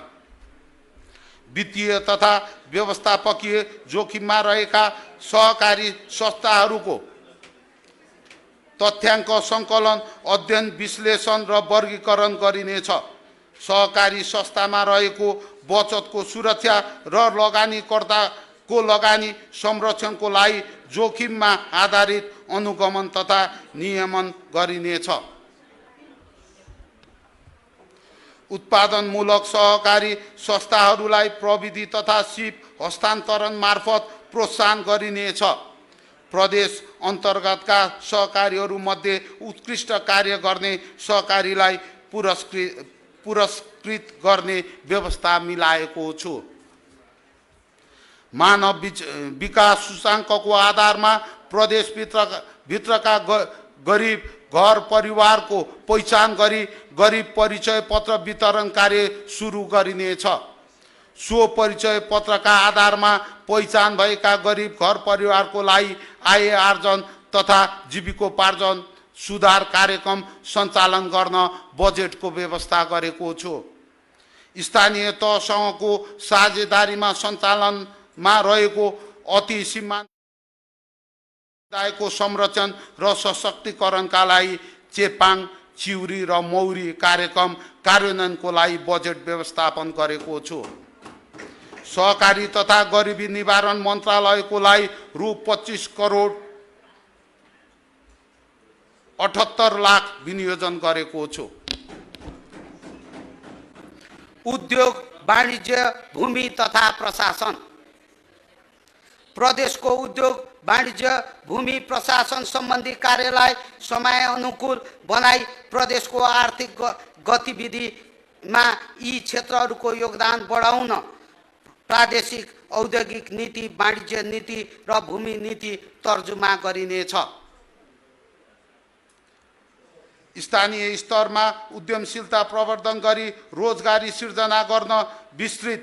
वित्तीय तथा व्यवस्थापकीय जोखिममा रहेका सहकारी संस्थाहरूको तथ्याङ्क सङ्कलन, अध्ययन, विश्लेषण र वर्गीकरण गरिनेछ। सहकारी संस्थामा रहेको बचतको सुरक्षा र लगानीकर्ताको लगानी संरक्षणको लागि जोखिममा आधारित अनुगमन तथा नियमन गरिनेछ। उत्पादनमूलक सहकारी संस्थाहरूलाई प्रविधि तथा सिप हस्तान्तरण मार्फत प्रोत्साहन गरिनेछ। प्रदेश अन्तर्गतका सहकारीहरूमध्ये उत्कृष्ट कार्य गर्ने सहकारीलाई पुरस्कृत गर्ने व्यवस्था मिलाएको छु। मानव विकास सूचाङ्कको आधारमा प्रदेशभित्रका गरिब घर परिवारको पहिचान गरी गरिब परिचय पत्र वितरण कार्य सुरु गरिनेछ। सो परिचय पत्रका आधारमा पहिचान भएका गरिब घर परिवारको लागि आय आर्जन तथा जीविकोपार्जन सुधार कार्यक्रम सञ्चालन गर्न बजेटको व्यवस्था गरेको छु। स्थानीय तहसँगको साझेदारीमा सञ्चालनमा रहेको अति सीमान्त समुदायको संरक्षण र सशक्तिकरणका लागि चेपाङ, चिउरी र मौरी कार्यक्रम कार्यान्वयनको लागि बजेट व्यवस्थापन गरेको छु। सहकारी तथा गरिबी निवारण मन्त्रालयको लागि रु 25 करोड 78 लाख विनियोजन गरेको छु। उद्योग, वाणिज्य, भूमि तथा प्रशासन, प्रदेशको उद्योग, वाणिज्य, भूमि प्रशासन सम्बन्धी कार्यलाई समय अनुकूल बनाई प्रदेशको आर्थिक गतिविधिमा यी क्षेत्रहरूको योगदान बढाउन प्रादेशिक औद्योगिक नीति, वाणिज्य नीति र भूमि नीति तर्जुमा गरिनेछ। स्थानीय स्तरमा उद्यमशीलता प्रवर्धन गरी रोजगारी सिर्जना गर्न विस्तृत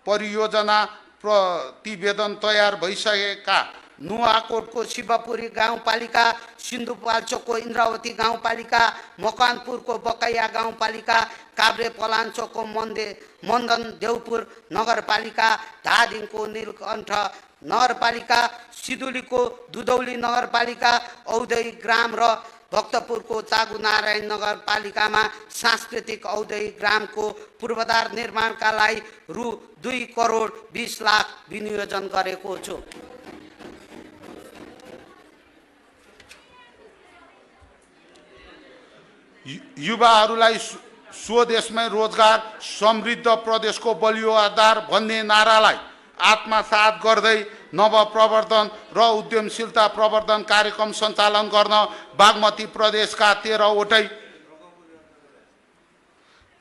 परियोजना प्रतिवेदन तयार भइसकेका नुवाकोटको शिवपुरी गाउँपालिका, सिन्धुपाल्चोकको इन्द्रावती गाउँपालिका, मकवानपुरको बकैया गाउँपालिका, काभ्रे पलाञ्चोकको मन्दन देउपुर नगरपालिका, धादिङको नीलकण्ठ नगरपालिका, सिधुलीको दुधौली नगरपालिका, औद्योगिक ग्राम र भक्तपुरको चागुनारायण नगरपालिकामा सांस्कृतिक औद्योगिक ग्रामको पूर्वाधार निर्माणका लागि रु 2 करोड 20 लाख विनियोजन गरेको छु। युवाहरूलाई स्वदेशमै रोजगार, समृद्ध प्रदेशको बलियो आधार भन्ने नारालाई आत्मसात गर्दै नवप्रवर्धन र उद्यमशीलता प्रवर्धन कार्यक्रम सञ्चालन गर्न बागमती प्रदेशका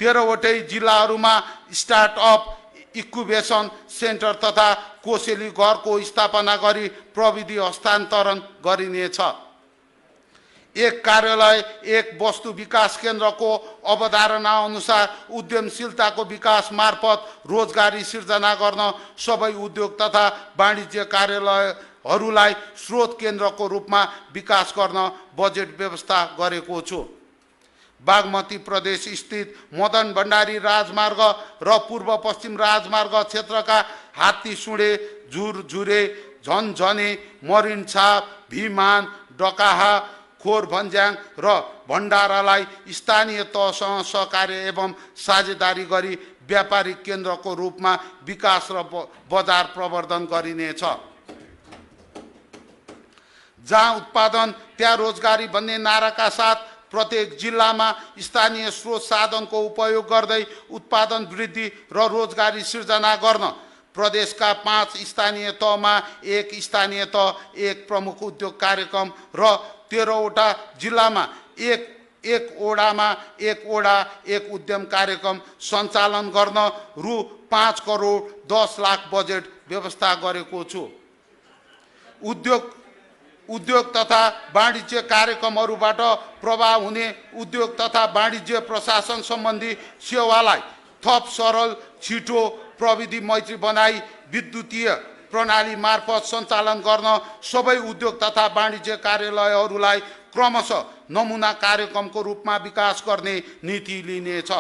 13वटै जिल्लाहरूमा स्टार्टअप इक्युबेसन सेन्टर तथा कोसेली घरको स्थापना गरी प्रविधि हस्तान्तरण गरिनेछ। एक कार्यालय एक वस्तु विकास केन्द्रको अवधारणा अनुसार उद्यमशीलताको विकास मार्फत रोजगारी सिर्जना गर्न सबै उद्योग तथा वाणिज्य कार्यालयहरूलाई स्रोत केन्द्रको रूपमा विकास गर्न बजेट व्यवस्था गरेको छु। बागमती प्रदेश स्थित मदन भण्डारी राजमार्ग र पूर्व पश्चिम राजमार्ग क्षेत्रका हात्तीसुँडे, झुरझुरे, झन्झने, मरिनछाप, भिमान, डकाहा, खोरभन्ज्याङ र भण्डारालाई स्थानीय तहसँग सहकार्य एवं साझेदारी गरी व्यापारिक केन्द्रको रूपमा विकास र बजार प्रवर्धन गरिनेछ। जहाँ उत्पादन त्यहाँ रोजगारी भन्ने नाराका साथ प्रत्येक जिल्लामा स्थानीय स्रोत साधनको उपयोग गर्दै उत्पादन वृद्धि र रोजगारी सिर्जना गर्न प्रदेशका 5 स्थानीय तहमा एक स्थानीय तह, एक प्रमुख उद्योग कार्यक्रम र 13वटा जिल्लामा एक ओडामा एक ओडा एक उद्यम कार्यक्रम सञ्चालन गर्न रु 5 करोड 10 लाख बजेट व्यवस्था गरेको छु। उद्योग तथा वाणिज्य कार्यक्रमहरूबाट प्रभाव हुने उद्योग तथा वाणिज्य प्रशासन सम्बन्धी सेवालाई थप सरल, छिटो, प्रविधि मैत्री बनाई विद्युतीय प्रणाली मार्फत सञ्चालन गर्न सबै उद्योग तथा वाणिज्य कार्यालयहरूलाई क्रमशः नमुना कार्यक्रमको रूपमा विकास गर्ने नीति लिनेछ।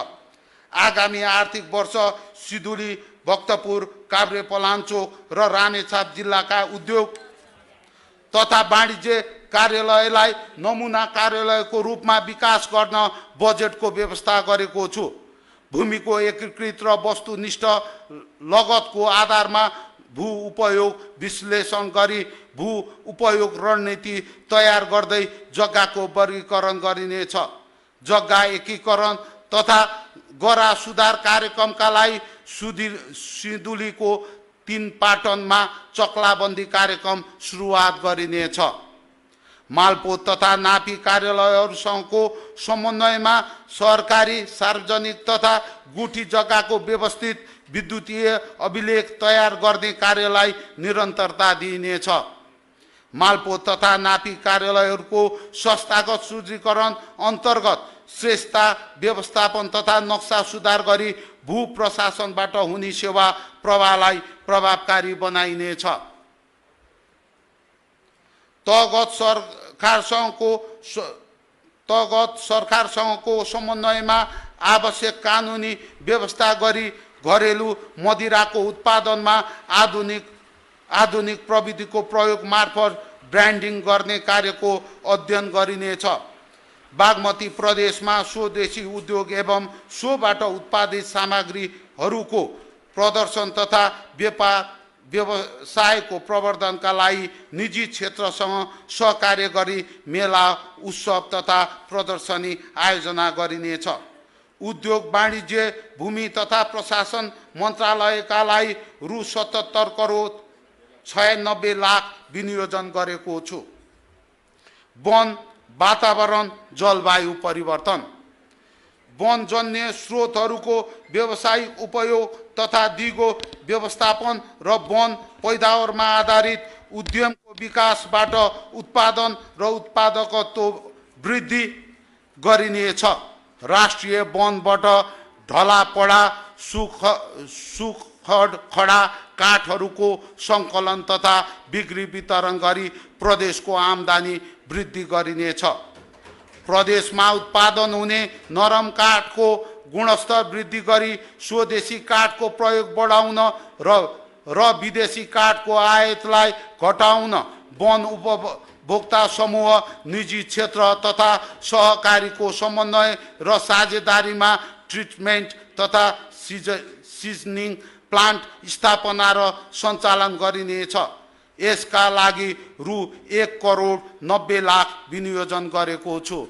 आगामी आर्थिक वर्ष सिधुली, भक्तपुर, काभ्रेपलाञ्चोक र रामेछाप जिल्लाका उद्योग तथा वाणिज्य कार्यालयलाई नमुना कार्यालयको रूपमा विकास गर्न बजेटको व्यवस्था गरेको छु। भूमिको एकीकृत र वस्तुनिष्ठ लगतको आधारमा भू उपयोग विश्लेषण गरी भू उपयोग रणनीति तयार गर्दै जग्गाको वर्गीकरण गरिनेछ। जग्गा एकीकरण तथा गरा सुधार कार्यक्रमका लागि सिधुलीको 3 पाटनमा चक्लाबन्दी कार्यक्रम सुरुवात गरिनेछ। मालपोत तथा नापी कार्यालयहरूसँगको समन्वयमा सरकारी, सार्वजनिक तथा गुठी जग्गाको व्यवस्थित विद्युतीय अभिलेख तयार गर्ने कार्यलाई निरन्तरता दिइनेछ। मालपोत तथा नापी कार्यालयहरूको संस्थागत सुदृढीकरण अन्तर्गत श्रेष्ठता व्यवस्थापन तथा नक्सा सुधार गरी भू प्रशासनबाट हुने सेवा प्रवाहलाई प्रभावकारी बनाइनेछ। तगत सरकारसँगको समन्वयमा आवश्यक कानुनी व्यवस्था गरी घरेलु मदिराको उत्पादनमा आधुनिक प्रविधिको प्रयोग मार्फत ब्रान्डिङ गर्ने कार्यको अध्ययन गरिनेछ। बागमती प्रदेशमा स्वदेशी उद्योग एवं सोबाट उत्पादित सामग्रीहरूको प्रदर्शन तथा व्यवसायको प्रवर्धनका लागि निजी क्षेत्रसँग सहकार्य गरी मेला, उत्सव तथा प्रदर्शनी आयोजना गरिनेछ। उद्योग वाणिज्य भूमि तथा प्रशासन मन्त्रालयका लागि रु 77 करोड 96 लाख विनियोजन गरेको छु। वन, वातावरण, जलवायु परिवर्तन, वनजन्य स्रोतहरूको व्यावसायिक उपयोग तथा दिगो व्यवस्थापन र वन पैदावारमा आधारित उद्यमको विकासबाट उत्पादन र उत्पादकत्व वृद्धि गरिनेछ। राष्ट्रिय वनबाट ढलापडा, सुखखडा काठहरूको सङ्कलन तथा बिक्री वितरण गरी प्रदेशको आम्दानी वृद्धि गरिनेछ। प्रदेशमा उत्पादन हुने नरम काठको गुणस्तर वृद्धि गरी स्वदेशी काठको प्रयोग बढाउन र विदेशी काठको आयातलाई घटाउन वन उपभोक्ता समूह, निजी क्षेत्र तथा सहकारीको समन्वय र साझेदारीमा ट्रिटमेन्ट तथा सिजनिङ प्लान्ट स्थापना र सञ्चालन गरिनेछ। यसका लागि रु 1 करोड 90 लाख विनियोजन गरेको छु।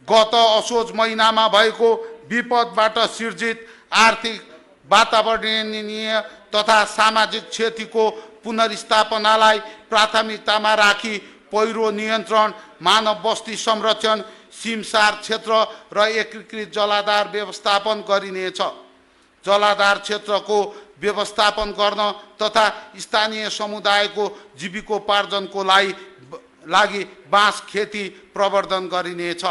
गत असोज महिनामा भएको विपदबाट सिर्जित आर्थिक, वातावरणीय तथा सामाजिक क्षतिको पुनर्स्थापनालाई प्राथमिकतामा राखी पहिरो नियन्त्रण, मानव बस्ती संरक्षण, सीमसार क्षेत्र र एकीकृत जलाधार व्यवस्थापन गरिनेछ। जलाधार क्षेत्रको व्यवस्थापन गर्न तथा स्थानीय समुदायको जीविकोपार्जनको लागि बाँस खेती प्रवर्धन गरिनेछ।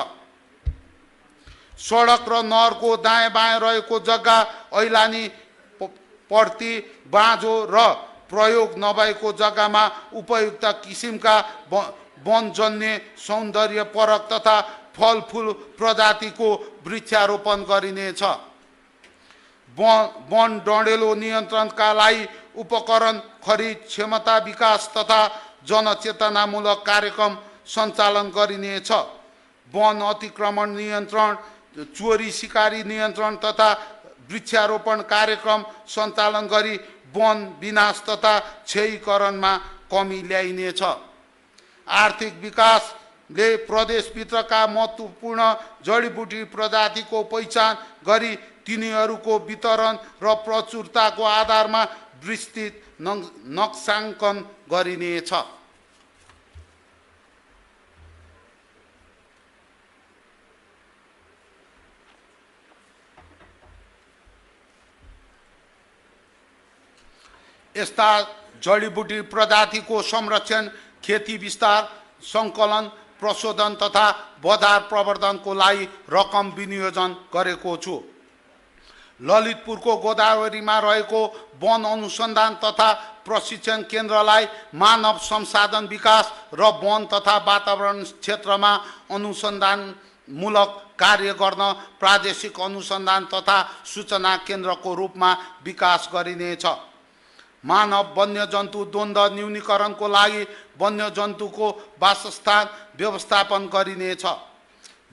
सडक र नहरको दायाँ बायाँ रहेको जग्गा ऐलानी पर्ती बाँझो र प्रयोग नभएको जग्गामा उपयुक्त किसिमका वनजन्य सौन्दर्यपरक तथा फलफुल प्रजातिको वृक्षारोपण गरिनेछ। वन डढेलो नियन्त्रणका लागि उपकरण खरिद, क्षमता विकास तथा जनचेतनामूलक कार्यक्रम सञ्चालन गरिनेछ। वन अतिक्रमण नियन्त्रण, चोरी सिकारी नियन्त्रण तथा वृक्षारोपण कार्यक्रम सञ्चालन गरी वन विनाश तथा क्षयीकरणमा कमी ल्याइनेछ। आर्थिक विकासले प्रदेशभित्रका महत्त्वपूर्ण जडीबुटी प्रजातिको पहिचान गरी तिनीहरूको वितरण र प्रचुरताको आधारमा विस्तृत नक्साङ्कन गरिनेछ। यस्ता जडीबुटी प्रजातिको संरक्षण, खेती विस्तार, सङ्कलन, प्रशोधन तथा बजार प्रवर्धनको लागि रकम विनियोजन गरेको छु। ललितपुरको गोदावरीमा रहेको वन अनुसन्धान तथा प्रशिक्षण केन्द्रलाई मानव संसाधन विकास र वन तथा वातावरण क्षेत्रमा अनुसन्धानमूलक कार्य गर्न प्रादेशिक अनुसन्धान तथा सूचना केन्द्रको रूपमा विकास गरिनेछ। मानव वन्यजन्तु द्वन्द्व न्यूनीकरणको लागि वन्यजन्तुको वासस्थान व्यवस्थापन गरिनेछ।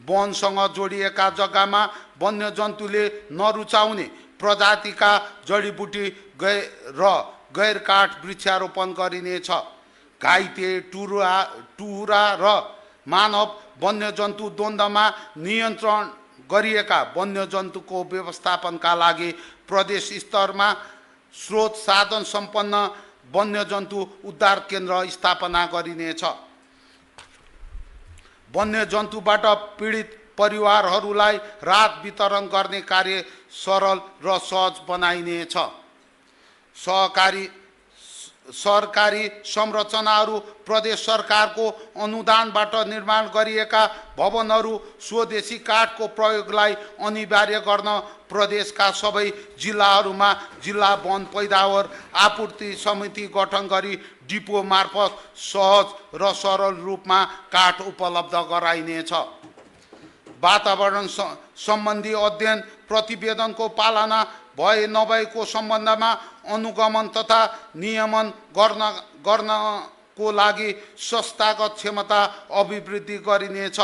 वनसँग जोडिएका जग्गामा वन्यजन्तुले नरुचाउने प्रजातिका जडीबुटी र गैर काठ वृक्षारोपण गरिनेछ। घाइते, टुहुरा र मानव वन्यजन्तु द्वन्द्वमा नियन्त्रण गरिएका वन्यजन्तुको व्यवस्थापनका लागि प्रदेश स्तरमा स्रोत साधन सम्पन्न वन्यजन्तु उद्धार केन्द्र स्थापना गरिनेछ। वन्यजन्तुबाट पीडित परिवारहरूलाई राहत वितरण गर्ने कार्य सरल र सहज बनाइनेछ। सरकारी संरचनाहरू प्रदेश सरकारको अनुदानबाट निर्माण गरिएका भवनहरू स्वदेशी काठको प्रयोगलाई अनिवार्य गर्न प्रदेशका सबै जिल्लाहरूमा जिल्ला वन पैदावार आपूर्ति समिति गठन गरी डिपो मार्फत सहज र सरल रूपमा काठ उपलब्ध गराइनेछ। वातावरण सम्बन्धी अध्ययन प्रतिवेदनको पालना भए नभएको सम्बन्धमा अनुगमन तथा नियमन गर्नको लागि संस्थागत क्षमता अभिवृद्धि गरिनेछ।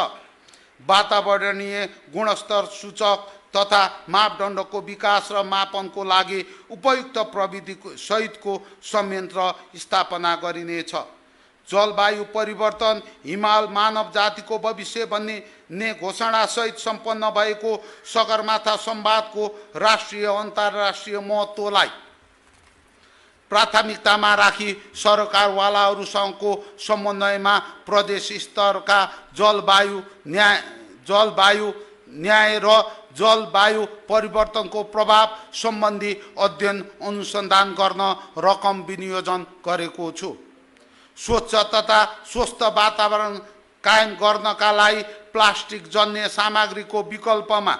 वातावरणीय गुणस्तर सूचक तथा मापदण्डको विकास र मापनको लागि उपयुक्त प्रविधि सहितको संयन्त्र स्थापना गरिनेछ। जलवायु परिवर्तन, हिमाल मानव जातिको भविष्य भन्ने घोषणासहित सम्पन्न भएको सगरमाथा संवादको राष्ट्रिय अन्तर्राष्ट्रिय महत्त्वलाई प्राथमिकतामा राखी सरकारवालाहरूसँगको समन्वयमा प्रदेश स्तरका जलवायु न्याय र जलवायु परिवर्तनको प्रभाव सम्बन्धी अध्ययन अनुसन्धान गर्न रकम विनियोजन गरेको छु। स्वच्छ तथा स्वस्थ वातावरण कायम गर्नका लागि प्लास्टिक जन्य सामग्रीको विकल्पमा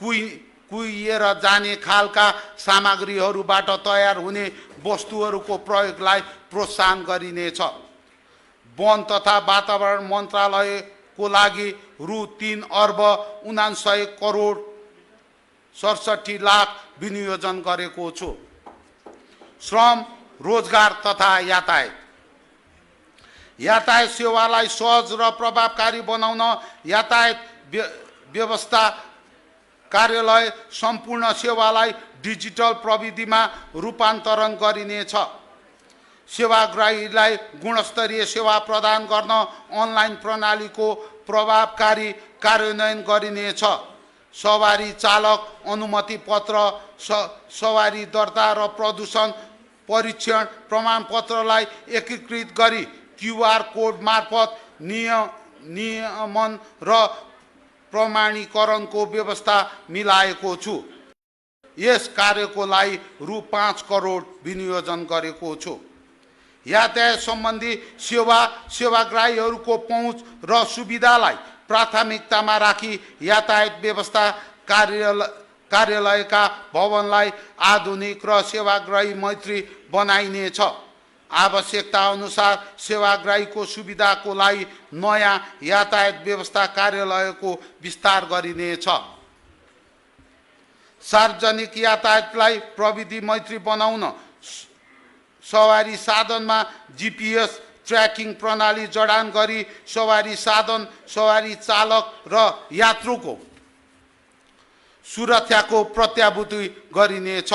कुहिएर जाने खालका सामग्रीहरूबाट तयार हुने वस्तुहरूको प्रयोगलाई प्रोत्साहन गरिनेछ। वन तथा वातावरण मन्त्रालयको लागि रु 3 अर्ब 69 करोड 67 लाख विनियोजन गरेको छु। श्रम, रोजगार तथा यातायात सेवालाई सहज र प्रभावकारी बनाउन यातायात व्यवस्था कार्यालय सम्पूर्ण सेवालाई डिजिटल प्रविधिमा रूपान्तरण गरिनेछ। सेवाग्राहीलाई गुणस्तरीय सेवा प्रदान गर्न अनलाइन प्रणालीको प्रभावकारी कार्यान्वयन गरिनेछ। सवारी चालक अनुमति पत्र, सवारी दर्ता र प्रदूषण परीक्षण प्रमाणपत्रलाई एकीकृत गरी QR कोड मार्फत नियमन र प्रमाणीकरणको व्यवस्था मिलाएको छु। यस कार्यको लागि रु 5 करोड विनियोजन गरेको छु। यातायात सम्बन्धी सेवाग्राहीहरूको पहुँच र सुविधालाई प्राथमिकतामा राखी यातायात व्यवस्था कार्यालयका भवनलाई आधुनिक र सेवाग्राही मैत्री बनाइनेछ। आवश्यकता अनुसार सेवाग्राहीको सुविधाको लागि नयाँ यातायात व्यवस्था कार्यालयको विस्तार गरिनेछ। सार्वजनिक यातायातलाई प्रविधि मैत्री बनाउन सवारी साधनमा जीपीएस ट्र्याकिङ प्रणाली जडान गरी सवारी साधन, सवारी चालक र यात्रुको सुरक्षाको प्रत्याभूति गरिनेछ।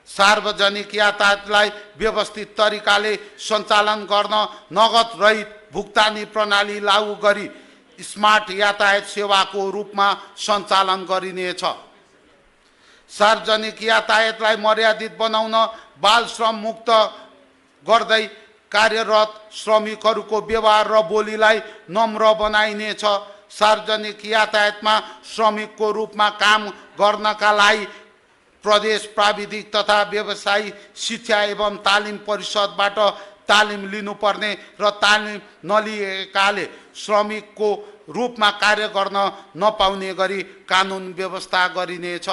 सार्वजनिक यातायातलाई व्यवस्थित तरिकाले सञ्चालन गर्न नगद रहित भुक्तानी प्रणाली लागू गरी स्मार्ट यातायात सेवाको रूपमा सञ्चालन गरिनेछ। सार्वजनिक यातायातलाई मर्यादित बनाउन बाल श्रम मुक्त गर्दै कार्यरत श्रमिकहरूको व्यवहार र बोलीलाई नम्र बनाइनेछ। सार्वजनिक यातायातमा श्रमिकको रूपमा काम गर्नका लागि प्रदेश प्राविधिक तथा व्यवसायी शिक्षा एवं तालिम परिषदबाट तालिम लिनुपर्ने र तालिम नलिएकाले श्रमिकको रूपमा कार्य गर्न नपाउने गरी कानुन व्यवस्था गरिनेछ।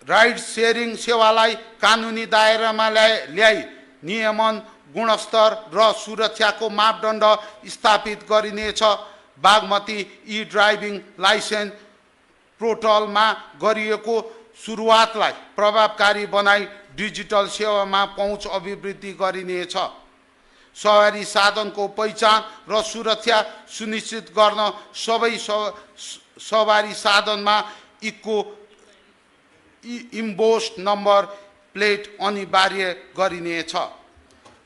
राइड शेयरिङ सेवालाई कानुनी दायरामा ल्याई नियमन, गुणस्तर र सुरक्षाको मापदण्ड स्थापित गरिनेछ। बागमती ई ड्राइभिङ लाइसेन्स पोर्टलमा गरिएको सुरुवातलाई प्रभावकारी बनाई डिजिटल सेवामा पहुँच अभिवृद्धि गरिनेछ। सवारी साधनको पहिचान र सुरक्षा सुनिश्चित गर्न सबै सवारी साधनमा इम्बोस्ड नम्बर प्लेट अनिवार्य गरिनेछ।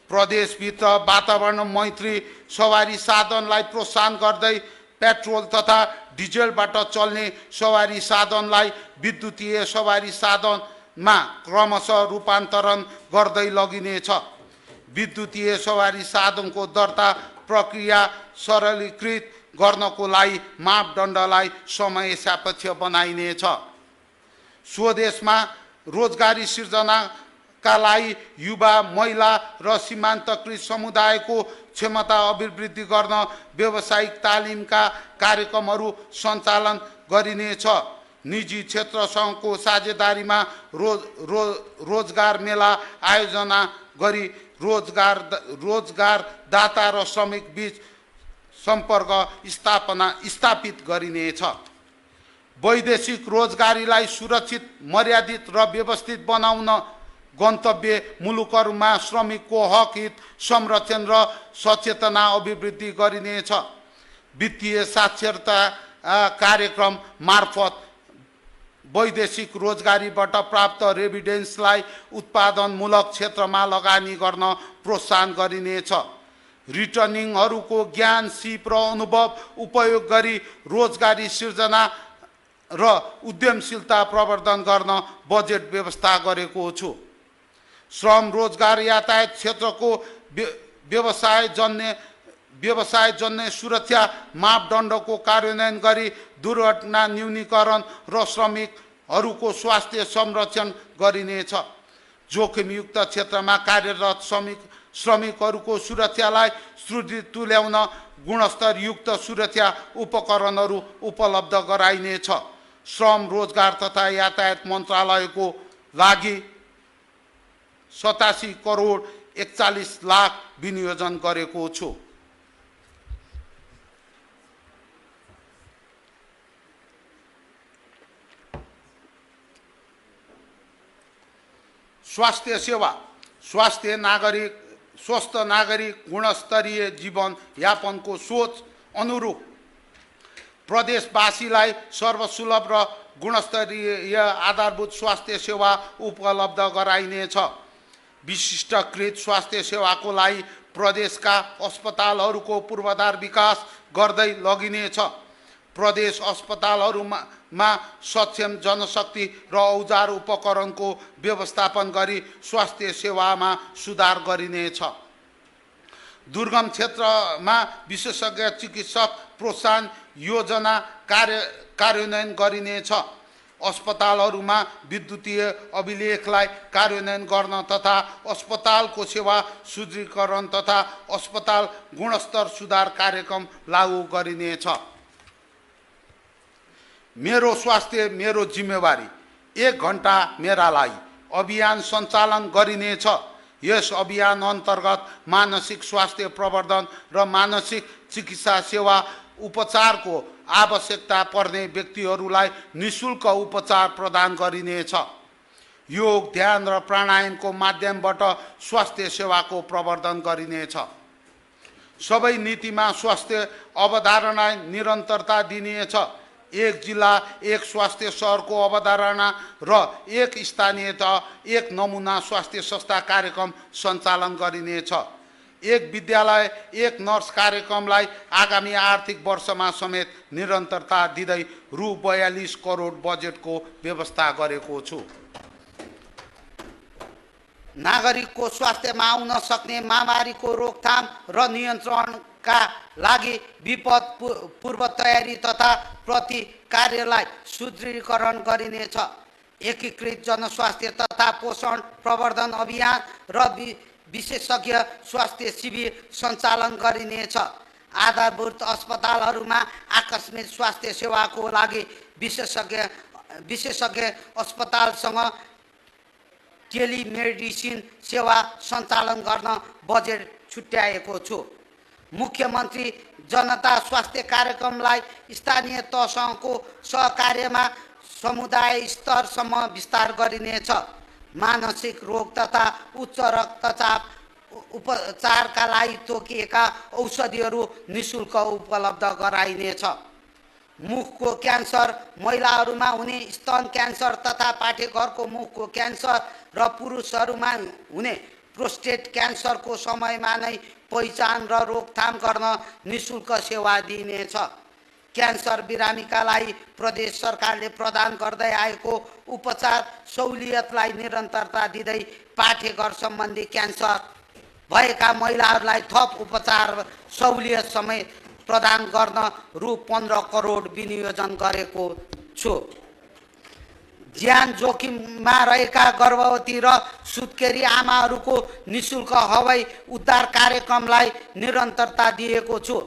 प्रदेशभित्र वातावरण मैत्री सवारी साधनलाई प्रोत्साहन गर्दै पेट्रोल तथा डिजेलबाट चल्ने सवारी साधनलाई विद्युतीय सवारी साधनमा क्रमशः रूपान्तरण गर्दै लगिनेछ। विद्युतीय सवारी साधनको दर्ता प्रक्रिया सरलीकृत गर्नको लागि मापदण्डलाई समय सापेक्ष बनाइनेछ। स्वदेशमा रोजगारी सिर्जनाका लागि युवा, महिला र सीमान्तकृत समुदायको क्षमता अभिवृद्धि गर्न व्यावसायिक तालिमका कार्यक्रमहरू सञ्चालन गरिनेछ। निजी क्षेत्रसँगको साझेदारीमा रोजगार मेला आयोजना गरी रोजगारदाता र श्रमिक बीच सम्पर्क स्थापित गरिनेछ। वैदेशिक रोजगारीलाई सुरक्षित, मर्यादित र व्यवस्थित बनाउन गन्तव्य मुलुकहरूमा श्रमिकको हक हित संरक्षण र सचेतना अभिवृद्धि गरिनेछ। वित्तीय साक्षरता कार्यक्रम मार्फत वैदेशिक रोजगारीबाट प्राप्त रेभिडेन्सलाई उत्पादनमूलक क्षेत्रमा लगानी गर्न प्रोत्साहन गरिनेछ। रिटर्निङहरूको ज्ञान, सिप र अनुभव उपयोग गरी रोजगारी सिर्जना र उद्यमशीलता प्रवर्धन गर्न बजेट व्यवस्था गरेको छु। श्रम, रोजगार, यातायात क्षेत्रको व्यवसायजन्य सुरक्षा मापदण्डको कार्यान्वयन गरी दुर्घटना न्यूनीकरण र श्रमिकहरूको स्वास्थ्य संरक्षण गरिनेछ। जोखिमयुक्त क्षेत्रमा कार्यरत श्रमिकहरूको सुरक्षालाई सुदृढ तुल्याउन गुणस्तरयुक्त सुरक्षा उपकरणहरू उपलब्ध गराइनेछ। श्रम, रोजगार तथा यातायात मन्त्रालयको लागि 87 करोड 41 लाख विनियोजन गरेको छु। स्वास्थ्य सेवा, स्वस्थ नागरिक गुणस्तरीय जीवन यापनको सोच अनुरूप प्रदेशवासीलाई सर्वसुलभ र गुणस्तरीय आधारभूत स्वास्थ्य सेवा उपलब्ध गराइनेछ। विशिष्टकृत स्वास्थ्य सेवाको लागि प्रदेशका अस्पतालहरूको पूर्वाधार विकास गर्दै लगिनेछ। प्रदेश अस्पतालहरूमा सक्षम जनशक्ति र औजार उपकरणको व्यवस्थापन गरी स्वास्थ्य सेवामा सुधार गरिनेछ। दुर्गम क्षेत्रमा विशेषज्ञ चिकित्सक प्रोत्साहन योजना कार्यान्वयन गरिनेछ। अस्पतालहरूमा विद्युतीय अभिलेखलाई कार्यान्वयन गर्न तथा अस्पतालको सेवा सुदृढीकरण तथा अस्पताल गुणस्तर सुधार कार्यक्रम लागू गरिनेछ। मेरो स्वास्थ्य मेरो जिम्मेवारी 1 घण्टा मेरा लागि अभियान सञ्चालन गरिनेछ। यस अभियान अन्तर्गत मानसिक स्वास्थ्य प्रवर्धन र मानसिक चिकित्सा सेवा उपचारको आवश्यकता पर्ने व्यक्तिहरूलाई निःशुल्क उपचार प्रदान गरिनेछ। योग, ध्यान र प्राणायामको माध्यमबाट स्वास्थ्य सेवाको प्रवर्धन गरिनेछ। सबै नीतिमा स्वास्थ्य अवधारणा निरन्तरता दिइनेछ। 1 जिल्ला 1 स्वास्थ्य सहरको अवधारणा र 1 स्थानीय तह 1 नमुना स्वास्थ्य संस्था कार्यक्रम सञ्चालन गरिनेछ। 1 विद्यालय 1 नर्स कार्यक्रमलाई आगामी आर्थिक वर्षमा समेत निरन्तरता दिँदै रु 42 करोड बजेटको व्यवस्था गरेको छु। नागरिकको स्वास्थ्यमा आउन सक्ने महामारीको रोकथाम र नियन्त्रणका लागि विपद पूर्व तयारी तथा प्रतिकार्यलाई सुदृढीकरण गरिनेछ। एकीकृत जनस्वास्थ्य तथा पोषण प्रवर्धन अभियान र विशेषज्ञ स्वास्थ्य शिविर सञ्चालन गरिनेछ। आधारभूत अस्पतालहरूमा आकस्मिक स्वास्थ्य सेवाको लागि विशेषज्ञ अस्पतालसँग टेलिमेडिसिन सेवा सञ्चालन गर्न बजेट छुट्याएको छु। मुख्यमन्त्री जनता स्वास्थ्य कार्यक्रमलाई स्थानीय तहसँगको सहकार्यमा समुदाय स्तरसम्म विस्तार गरिनेछ। मानसिक रोग तथा उच्च रक्तचाप उपचारका लागि तोकिएका औषधिहरू निःशुल्क उपलब्ध गराइनेछ। मुखको क्यान्सर, महिलाहरूमा हुने स्तन क्यान्सर तथा पाठेघरको मुखको क्यान्सर र पुरुषहरूमा हुने प्रोस्टेट क्यान्सरको समयमा नै पहिचान र रोकथाम गर्न निःशुल्क सेवा दिइनेछ। क्यान्सर बिरामीका लागि प्रदेश सरकारले प्रदान गर्दै आएको उपचार सहुलियतलाई निरन्तरता दिँदै पाठेघर सम्बन्धी क्यान्सर भएका महिलाहरूलाई थप उपचार सहुलियत समेत प्रदान गर्न रु 15 करोड विनियोजन गरेको छु। ज्यान जोखिममा रहेका गर्भवती र सुत्केरी आमाहरूको निःशुल्क हवाई उद्धार कार्यक्रमलाई निरन्तरता दिएको छु।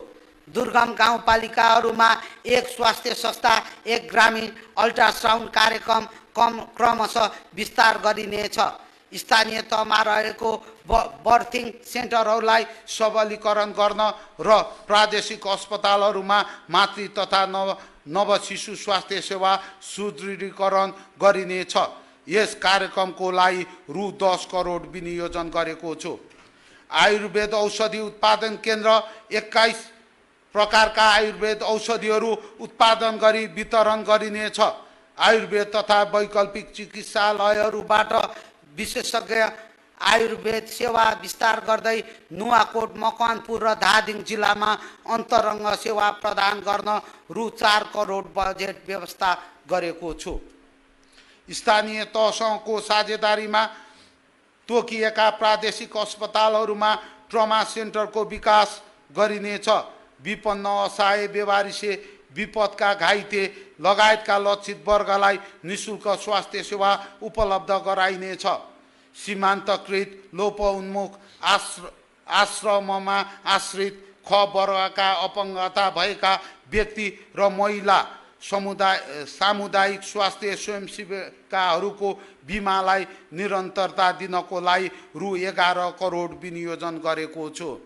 दुर्गम गाउँपालिकाहरूमा 1 स्वास्थ्य संस्था 1 ग्रामीण अल्ट्रासाउन्ड कार्यक्रम क्रमशः विस्तार गरिनेछ। स्थानीय तहमा रहेको बर्थिङ सेन्टरहरूलाई सबलीकरण गर्न र प्रादेशिक अस्पतालहरूमा मातृ तथा नवशिशु स्वास्थ्य सेवा सुदृढीकरण गरिनेछ। यस कार्यक्रमको लागि रु 10 करोड विनियोजन गरेको छु। आयुर्वेद औषधि उत्पादन केन्द्र 21 प्रकारका आयुर्वेद औषधिहरू उत्पादन गरी वितरण गरिनेछ। आयुर्वेद तथा वैकल्पिक चिकित्सालयहरूबाट विशेषज्ञ आयुर्वेद सेवा विस्तार गर्दै नुवाकोट, मकवानपुर र धादिङ जिल्लामा अन्तरङ्ग सेवा प्रदान गर्न रु 4 करोड बजेट व्यवस्था गरेको छु। स्थानीय तहसँगको साझेदारीमा तोकिएका प्रादेशिक अस्पतालहरूमा ट्रमा सेन्टरको विकास गरिनेछ। विपन्न, असहाय, बेवारिसे, विपदका घाइते लगायतका लक्षित वर्गलाई निःशुल्क स्वास्थ्य सेवा उपलब्ध गराइनेछ। सीमान्तकृत लोपोन्मुख आश्रममा आश्रित ख वर्गका अपङ्गता भएका व्यक्ति र महिला सामुदायिक स्वास्थ्य स्वयंसेविकाहरूको बिमालाई निरन्तरता दिनको लागि रु 11 करोड विनियोजन गरेको छु।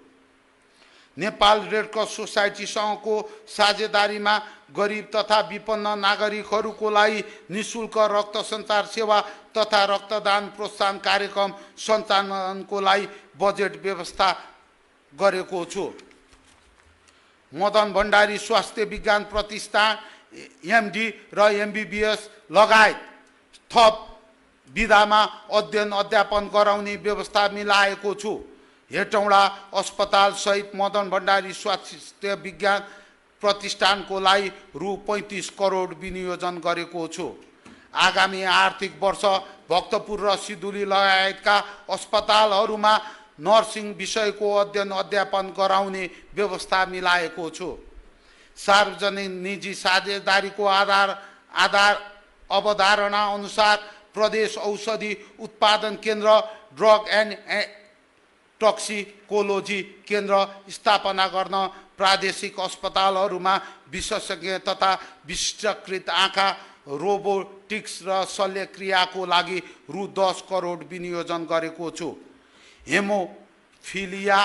नेपाल रेड क्रस सोसाइटीसँगको साझेदारीमा गरिब तथा विपन्न नागरिकहरूको लागि निःशुल्क रक्त सञ्चार सेवा तथा रक्तदान प्रोत्साहन कार्यक्रम सञ्चालनको लागि बजेट व्यवस्था गरेको छु। मदन भण्डारी स्वास्थ्य विज्ञान प्रतिष्ठान MD र MBBS लगायत थप विधामा अध्ययन अध्यापन गराउने व्यवस्था मिलाएको छु। हेटौँडा अस्पताल सहित मदन भण्डारी स्वास्थ्य विज्ञान प्रतिष्ठानको लागि रु 35 करोड विनियोजन गरेको छु। आगामी आर्थिक वर्ष भक्तपुर र सिधुली लगायतका अस्पतालहरूमा नर्सिङ विषयको अध्ययन अध्यापन गराउने व्यवस्था मिलाएको छु। सार्वजनिक निजी साझेदारीको अवधारणा अनुसार प्रदेश औषधि उत्पादन केन्द्र ड्रग एन्ड टक्सिकोलोजी केन्द्र स्थापना गर्न प्रादेशिक अस्पतालहरूमा विशेषज्ञ तथा विशिष्टकृत आँखा रोबोटिक्स र शल्यक्रियाको लागि रु 10 करोड विनियोजन गरेको छु। हेमोफिलियाका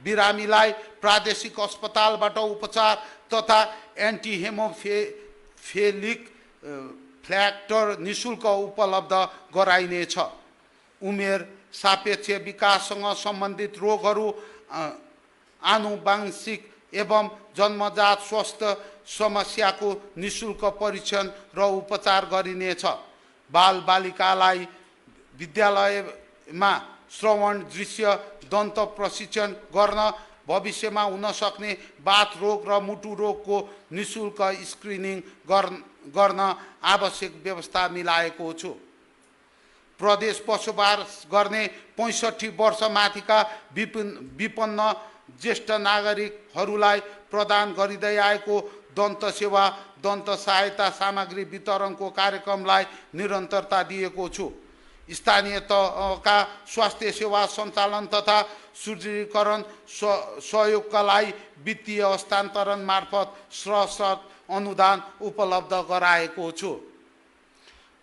बिरामीलाई प्रादेशिक अस्पतालबाट उपचार तथा एन्टी हेमोफिलिक फ्याक्टर निःशुल्क उपलब्ध गराइनेछ। उमेर सापेक्ष विकाससँग सम्बन्धित रोगहरू, आनुवंशिक एवं जन्मजात स्वास्थ्य समस्याको निःशुल्क परीक्षण र उपचार गरिनेछ। बालबालिकालाई विद्यालयमा श्रवण दृश्य दन्त प्रशिक्षण गर्न भविष्यमा हुन सक्ने बाथ रोग र मुटु रोगको निःशुल्क स्क्रिनिङ गर्न आवश्यक व्यवस्था मिलाएको छु। प्रदेश बसोबास गर्ने 65 वर्ष माथिका विपन्न ज्येष्ठ नागरिकहरूलाई प्रदान गरिँदै आएको दन्त सेवा दन्त सहायता सामग्री वितरणको कार्यक्रमलाई निरन्तरता दिएको छु। स्थानीय तहका स्वास्थ्य सेवा सञ्चालन तथा सुदृढीकरण सहयोगका लागि वित्तीय हस्तान्तरण मार्फत सशक्त अनुदान उपलब्ध गराएको छु।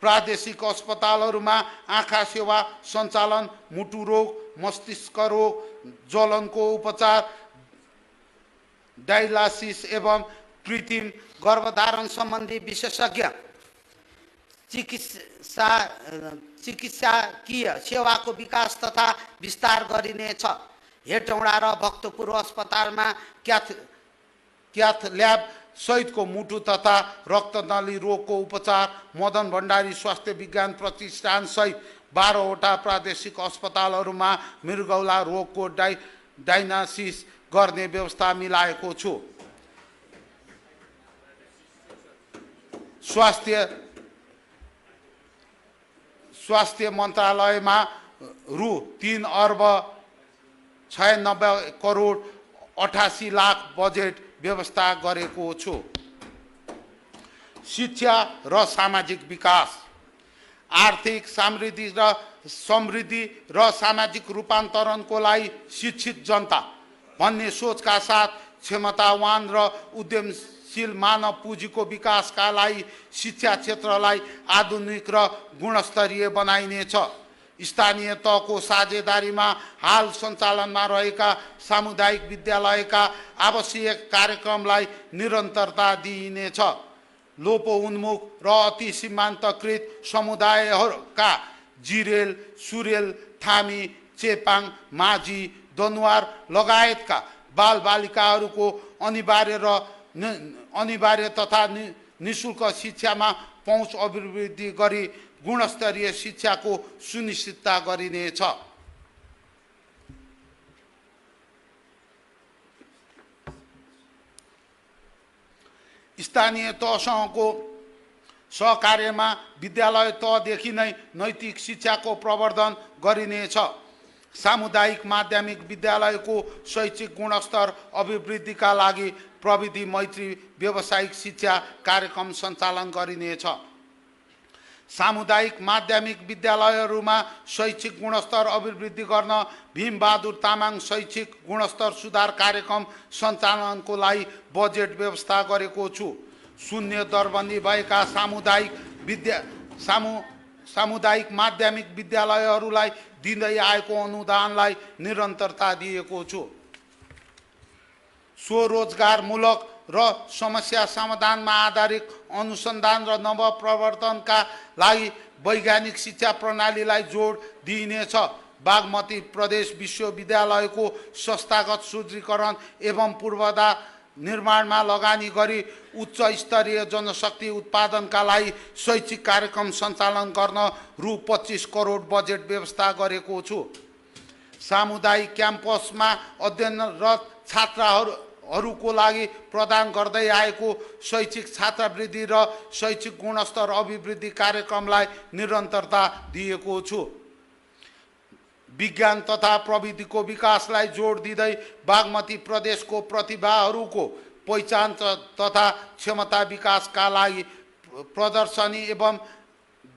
प्रादेशिक अस्पतालहरूमा आँखा सेवा सञ्चालन, मुटु रोग, मस्तिष्क रोग, ज्वलनको उपचार, डायलासिस एवं कृत्रिम गर्भधारण सम्बन्धी विशेषज्ञ चिकित्सकीय सेवाको विकास तथा विस्तार गरिनेछ। हेटौँडा र भक्तपुर अस्पतालमा क्याथ ल्याब सहितको मुटु तथा रक्तनली रोगको उपचार, मदन भण्डारी स्वास्थ्य विज्ञान प्रतिष्ठान सहित 12वटा प्रादेशिक अस्पतालहरूमा मृगौला रोगको डायग्नोसिस गर्ने व्यवस्था मिलाएको छु। स्वास्थ्य मन्त्रालयमा रु 3 अर्ब 96 करोड 88 लाख बजेट व्यवस्था गरेको छु। शिक्षा र सामाजिक विकास, आर्थिक समृद्धि र सामाजिक रूपान्तरणको लागि शिक्षित जनता भन्ने सोचका साथ क्षमतावान र उद्यमशील मानव पुँजीको विकासका लागि शिक्षा क्षेत्रलाई आधुनिक र गुणस्तरीय बनाइनेछ। स्थानीय तहको साझेदारीमा हाल सञ्चालनमा रहेका सामुदायिक विद्यालयका आवश्यक कार्यक्रमलाई निरन्तरता दिइनेछ। लोपोन्मुख र अति सीमान्तकृत समुदायहरूका जिरेल, सुरेल, थामी, चेपाङ, माझी, दनुवार लगायतका बालबालिकाहरूको अनिवार्य तथा निःशुल्क शिक्षामा पहुँच अभिवृद्धि गरी गुणस्तरीय शिक्षाको सुनिश्चितता गरिनेछ। स्थानीय तहसँगको सहकार्यमा विद्यालय तहदेखि नै नैतिक शिक्षाको प्रवर्धन गरिनेछ। सामुदायिक माध्यमिक विद्यालयको शैक्षिक गुणस्तर अभिवृद्धिका लागि प्रविधि मैत्री व्यावसायिक शिक्षा कार्यक्रम सञ्चालन गरिनेछ। सामुदायिक माध्यमिक विद्यालयहरूमा शैक्षिक गुणस्तर अभिवृद्धि गर्न भीमबहादुर तामाङ शैक्षिक गुणस्तर सुधार कार्यक्रम सञ्चालनको लागि बजेट व्यवस्था गरेको छु। शून्य दरबन्दी भएका सामुदायिक माध्यमिक विद्यालयहरूलाई दिँदै आएको अनुदानलाई निरन्तरता दिएको छु। स्वरोजगारमूलक र समस्या समाधानमा आधारित अनुसन्धान र नवप्रवर्तनका लागि वैज्ञानिक शिक्षा प्रणालीलाई जोड दिइनेछ। बागमती प्रदेश विश्वविद्यालयको संस्थागत सुदृढीकरण एवं पूर्वाधार निर्माणमा लगानी गरी उच्च स्तरीय जनशक्ति उत्पादनका लागि शैक्षिक कार्यक्रम सञ्चालन गर्न रु 25 करोड बजेट व्यवस्था गरेको छु। सामुदायिक क्याम्पसमा अध्ययनरत छात्रहरूको लागि प्रदान गर्दै आएको शैक्षिक छात्रवृत्ति र शैक्षिक गुणस्तर अभिवृद्धि कार्यक्रमलाई निरन्तरता दिएको छु। विज्ञान तथा प्रविधिको विकासलाई जोड दिँदै बागमती प्रदेशको प्रतिभाहरूको पहिचान तथा क्षमता विकासका लागि प्रदर्शनी एवं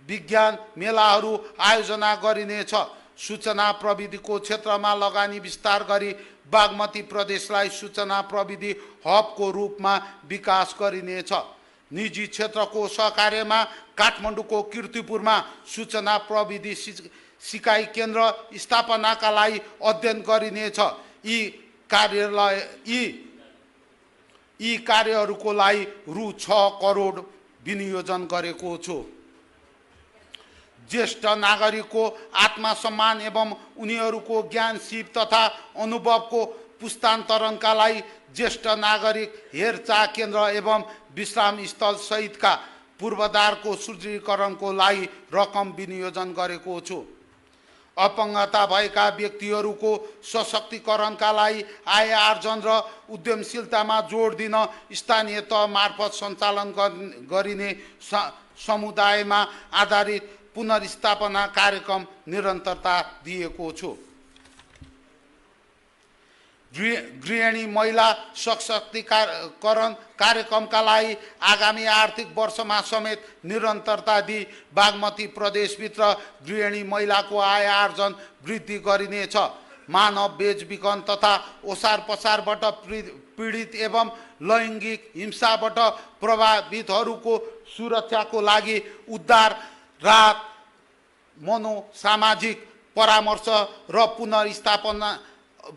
विज्ञान मेलाहरू आयोजना गरिनेछ। सूचना प्रविधिको क्षेत्रमा लगानी विस्तार गरी बागमती प्रदेशलाई सूचना प्रविधि हबको रूपमा विकास गरिनेछ। निजी क्षेत्रको सहकार्यमा काठमाडौँको कीर्तिपुरमा सूचना प्रविधि सिकाइ केन्द्र स्थापनाका लागि अध्ययन गरिनेछ। यी कार्यहरूको लागि रु 6 करोड विनियोजन गरेको छु। ज्येष्ठ नागरिकको आत्मसम्मान एवं उनीहरूको ज्ञान सिप तथा अनुभवको पुस्तान्तरणका लागि ज्येष्ठ नागरिक हेरचाह केन्द्र एवं विश्राम स्थल सहितका पूर्वाधारको सुदृढीकरणको लागि रकम विनियोजन गरेको छु। अपङ्गता भएका व्यक्तिहरूको सशक्तिकरणका लागि आय आर्जन र उद्यमशीलतामा जोड दिन स्थानीय तह मार्फत सञ्चालन गरिने समुदायमा आधारित पुनर्स्थापना कार्यक्रम निरन्तरता दिएको छु। गृहिणी महिला सशक्तिकरण कार्यक्रमका लागि आगामी आर्थिक वर्षमा समेत निरन्तरता दिई बागमती प्रदेशभित्र गृहिणी महिलाको आय आर्जन वृद्धि गरिनेछ। मानव बेचबिखन तथा ओसार पसारबाट पीडित एवं लैङ्गिक हिंसाबाट प्रभावितहरूको सुरक्षाको लागि उद्धार, राहत, मनोसामाजिक परामर्श र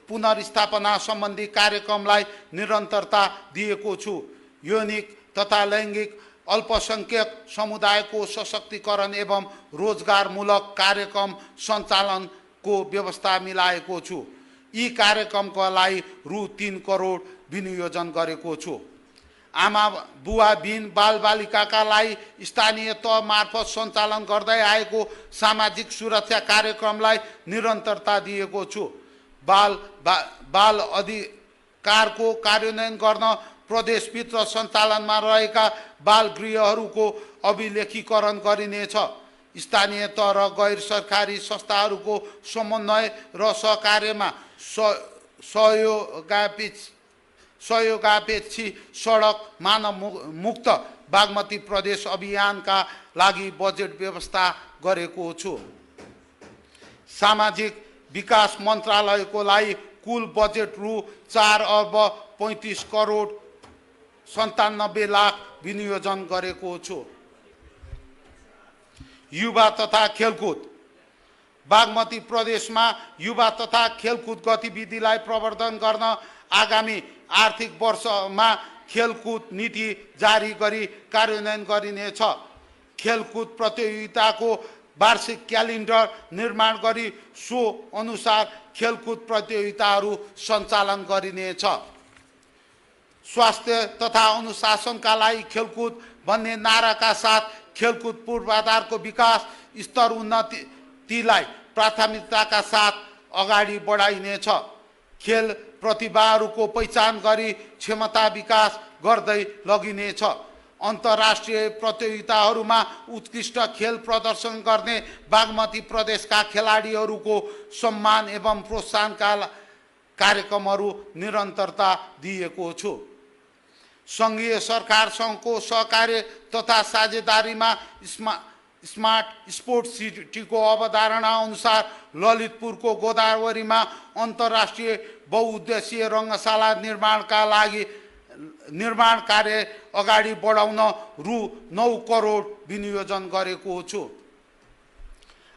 पुनर्स्थापना सम्बन्धी कार्यक्रमलाई निरन्तरता दिएको छु। यौनिक तथा लैङ्गिक अल्पसङ्ख्यक समुदायको सशक्तिकरण एवं रोजगारमूलक कार्यक्रम सञ्चालनको व्यवस्था मिलाएको छु। यी कार्यक्रमका लागि रु 3 करोड विनियोजन गरेको छु। आमा बुवाबिन बालबालिकाका लागि स्थानीय तह मार्फत सञ्चालन गर्दै आएको सामाजिक सुरक्षा कार्यक्रमलाई निरन्तरता दिएको छु। बाल अधिकारको कार्यान्वयन गर्न प्रदेशभित्र सञ्चालनमा रहेका बाल गृहहरूको अभिलेखीकरण गरिनेछ। स्थानीय तह र गैर सरकारी संस्थाहरूको समन्वय र सहकार्यमा सहयोगापेक्षी सडक मानव मुक्त बागमती प्रदेश अभियानका लागि बजेट व्यवस्था गरेको छु। सामाजिक विकास मन्त्रालयको लागि कुल बजेट रु 4 अर्ब 35 करोड 97 लाख विनियोजन गरेको छु। युवा तथा खेलकुद बागमती प्रदेशमा युवा तथा खेलकुद गतिविधिलाई प्रवर्धन गर्न आगामी आर्थिक वर्षमा खेलकुद नीति जारी गरी कार्यान्वयन गरिनेछ। खेलकुद प्रतियोगिताको वार्षिक क्यालेन्डर निर्माण गरी सो अनुसार खेलकुद प्रतियोगिताहरू सञ्चालन गरिनेछ। स्वास्थ्य तथा अनुशासनका लागि खेलकुद भन्ने नाराका साथ खेलकुद पूर्वाधारको विकास स्तर उन्नतिलाई प्राथमिकताका साथ अगाडि बढाइनेछ। खेल प्रतिभाहरूको पहिचान गरी क्षमता विकास गर्दै लगिनेछ। अन्तर्राष्ट्रिय प्रतियोगिताहरूमा उत्कृष्ट खेल प्रदर्शन गर्ने बागमती प्रदेशका खेलाडीहरूको सम्मान एवं प्रोत्साहनका कार्यक्रमहरू निरन्तरता दिएको छु। सङ्घीय सरकारसँगको सहकार्य तथा साझेदारीमा स्मार्ट स्पोर्ट्स सिटीको अवधारणा अनुसार ललितपुरको गोदावरीमा अन्तर्राष्ट्रिय बहुउद्देश्यीय रङ्गशाला निर्माण कार्य अगाडि बढाउन रु 9 करोड विनियोजन गरेको छु।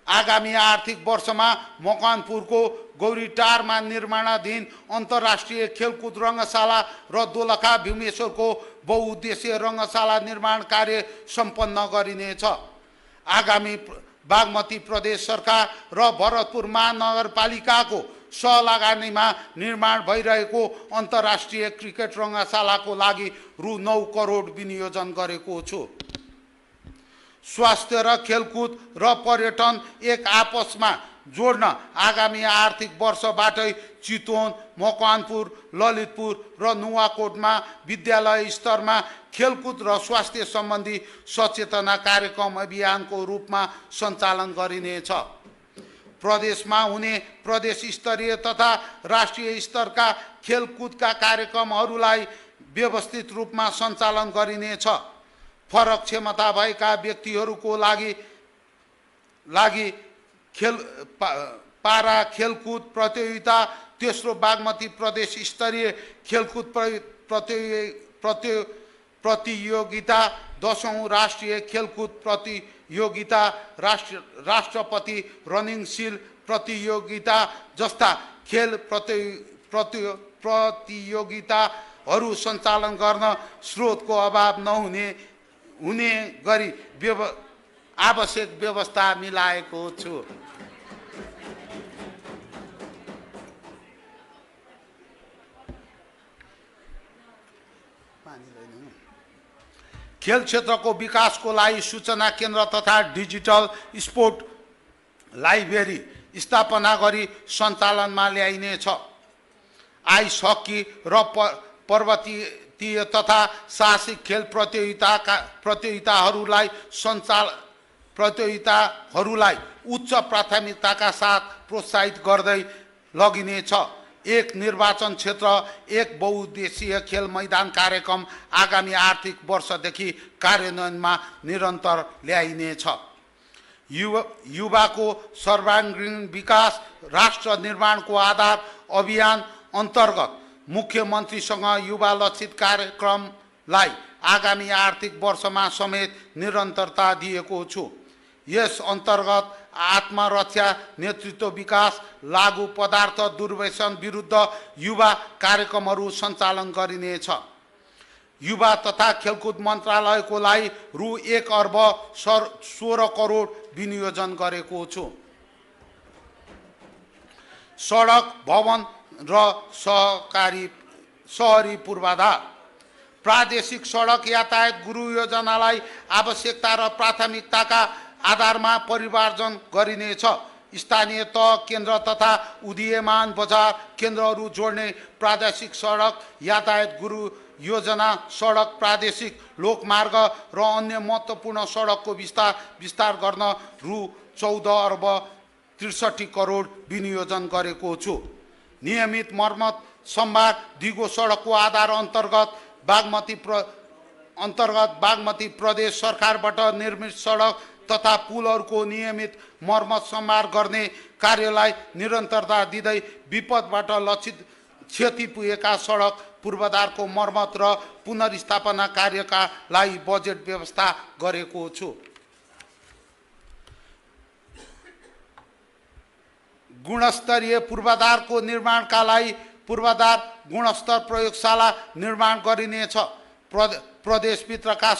आगामी आर्थिक वर्षमा मकवानपुरको गौरीटारमा निर्माणाधीन अन्तर्राष्ट्रिय खेलकुद रङ्गशाला र दोलखा भीमेश्वरको बहुउद्देश्यीय रङ्गशाला निर्माण कार्य सम्पन्न गरिनेछ। आगामी बागमती प्रदेश सरकार र भरतपुर महानगरपालिकाको सहलगानीमा निर्माण भइरहेको अन्तर्राष्ट्रिय क्रिकेट रङ्गशालाको लागि रु 9 करोड विनियोजन गरेको छु। स्वास्थ्य र खेलकुद र पर्यटन एक आपसमा जोड्न आगामी आर्थिक वर्षबाटै चितवन, मकवानपुर, ललितपुर र नुवाकोटमा विद्यालय स्तरमा खेलकुद र स्वास्थ्य सम्बन्धी सचेतना कार्यक्रम अभियानको रूपमा सञ्चालन गरिनेछ। प्रदेशमा हुने प्रदेश स्तरीय तथा राष्ट्रिय स्तरका खेलकुदका कार्यक्रमहरूलाई व्यवस्थित रूपमा सञ्चालन गरिनेछ। फरक क्षमता भएका व्यक्तिहरूको लागि पारा खेलकुद प्रतियोगिता, तेस्रो बागमती प्रदेश स्तरीय खेलकुद प्रतियोगिता, 10औं राष्ट्रिय खेलकुद प्रतियोगिता, राष्ट्रपति रनिङ सिल प्रतियोगिता जस्ता खेल प्रतियोगिताहरू सञ्चालन गर्न स्रोतको अभाव हुने गरी आवश्यक व्यवस्था मिलाएको छु। खेल क्षेत्रको विकासको लागि सूचना केन्द्र तथा डिजिटल स्पोर्ट लाइब्रेरी स्थापना गरी सञ्चालनमा ल्याइनेछ। आइस हकी र पर्वतीय तथा साहसिक खेल प्रतियोगिताहरूलाई उच्च प्राथमिकताका साथ प्रोत्साहित गर्दै लगिनेछ। एक निर्वाचन क्षेत्र, एक बहुउद्देशीय खेल मैदान कार्यक्रम आगामी आर्थिक वर्षदेखि कार्यान्वयनमा निरन्तर ल्याइनेछ। युवाको सर्वाङ्गीण विकास राष्ट्र निर्माणको आधार अभियान अन्तर्गत मुख्यमन्त्रीसँग युवा लक्षित कार्यक्रमलाई आगामी आर्थिक वर्षमा समेत निरन्तरता दिएको छु। यस अन्तर्गत आत्मरक्षा, नेतृत्व विकास, लागु पदार्थ दुर्व्यसन विरुद्ध युवा कार्यक्रमहरू सञ्चालन गरिनेछ। युवा तथा खेलकुद मन्त्रालयको लागि रु 1 अर्ब 16 करोड विनियोजन गरेको छु। सडक, भवन र सहरी पूर्वाधार, प्रादेशिक सडक यातायात गुरु योजनालाई आवश्यकता र प्राथमिकताका आधारमा परिमार्जन गरिनेछ। स्थानीय तह केन्द्र तथा उदीयमान बजार केन्द्रहरू जोड्ने प्रादेशिक सडक यातायात गुरु योजना सडक, प्रादेशिक लोकमार्ग र अन्य महत्त्वपूर्ण सडकको विस्तार गर्न रु 14 अर्ब 63 करोड विनियोजन गरेको छु। नियमित मर्मत सम्भार दिगो सडकको आधार अन्तर्गत बागमती प्रदेश सरकारबाट निर्मित सडक तथा पुलहरूको नियमित मर्मत सम्भार गर्ने कार्यलाई निरन्तरता दिँदै विपदबाट लक्षित क्षति पुगेका सडक पूर्वाधारको मर्मत र पुनर्स्थापना कार्यका लागि बजेट व्यवस्था गरेको छु। गुणस्तरीय पूर्वाधारको निर्माणका लागि पूर्वाधार गुणस्तर प्रयोगशाला निर्माण गरिनेछ। प्रदेशभित्रका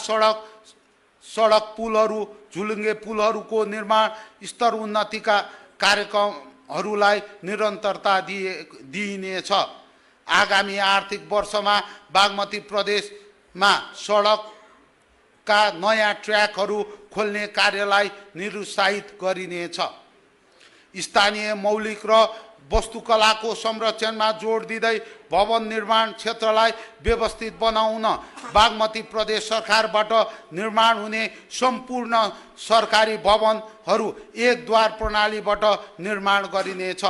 सडक पुलहरू, झुलुङ्गे पुलहरूको निर्माण स्तर उन्नतिका कार्यक्रमहरूलाई निरन्तरता दिइनेछ। आगामी आर्थिक वर्षमा बागमती प्रदेशमा सडकका नयाँ ट्र्याकहरू खोल्ने कार्यलाई निरुत्साहित गरिनेछ। स्थानीय मौलिक र वस्तुकलाको संरक्षणमा जोड दिँदै भवन निर्माण क्षेत्रलाई व्यवस्थित बनाउन बागमती प्रदेश सरकारबाट निर्माण हुने सम्पूर्ण सरकारी भवनहरू एक द्वार प्रणालीबाट निर्माण गरिनेछ।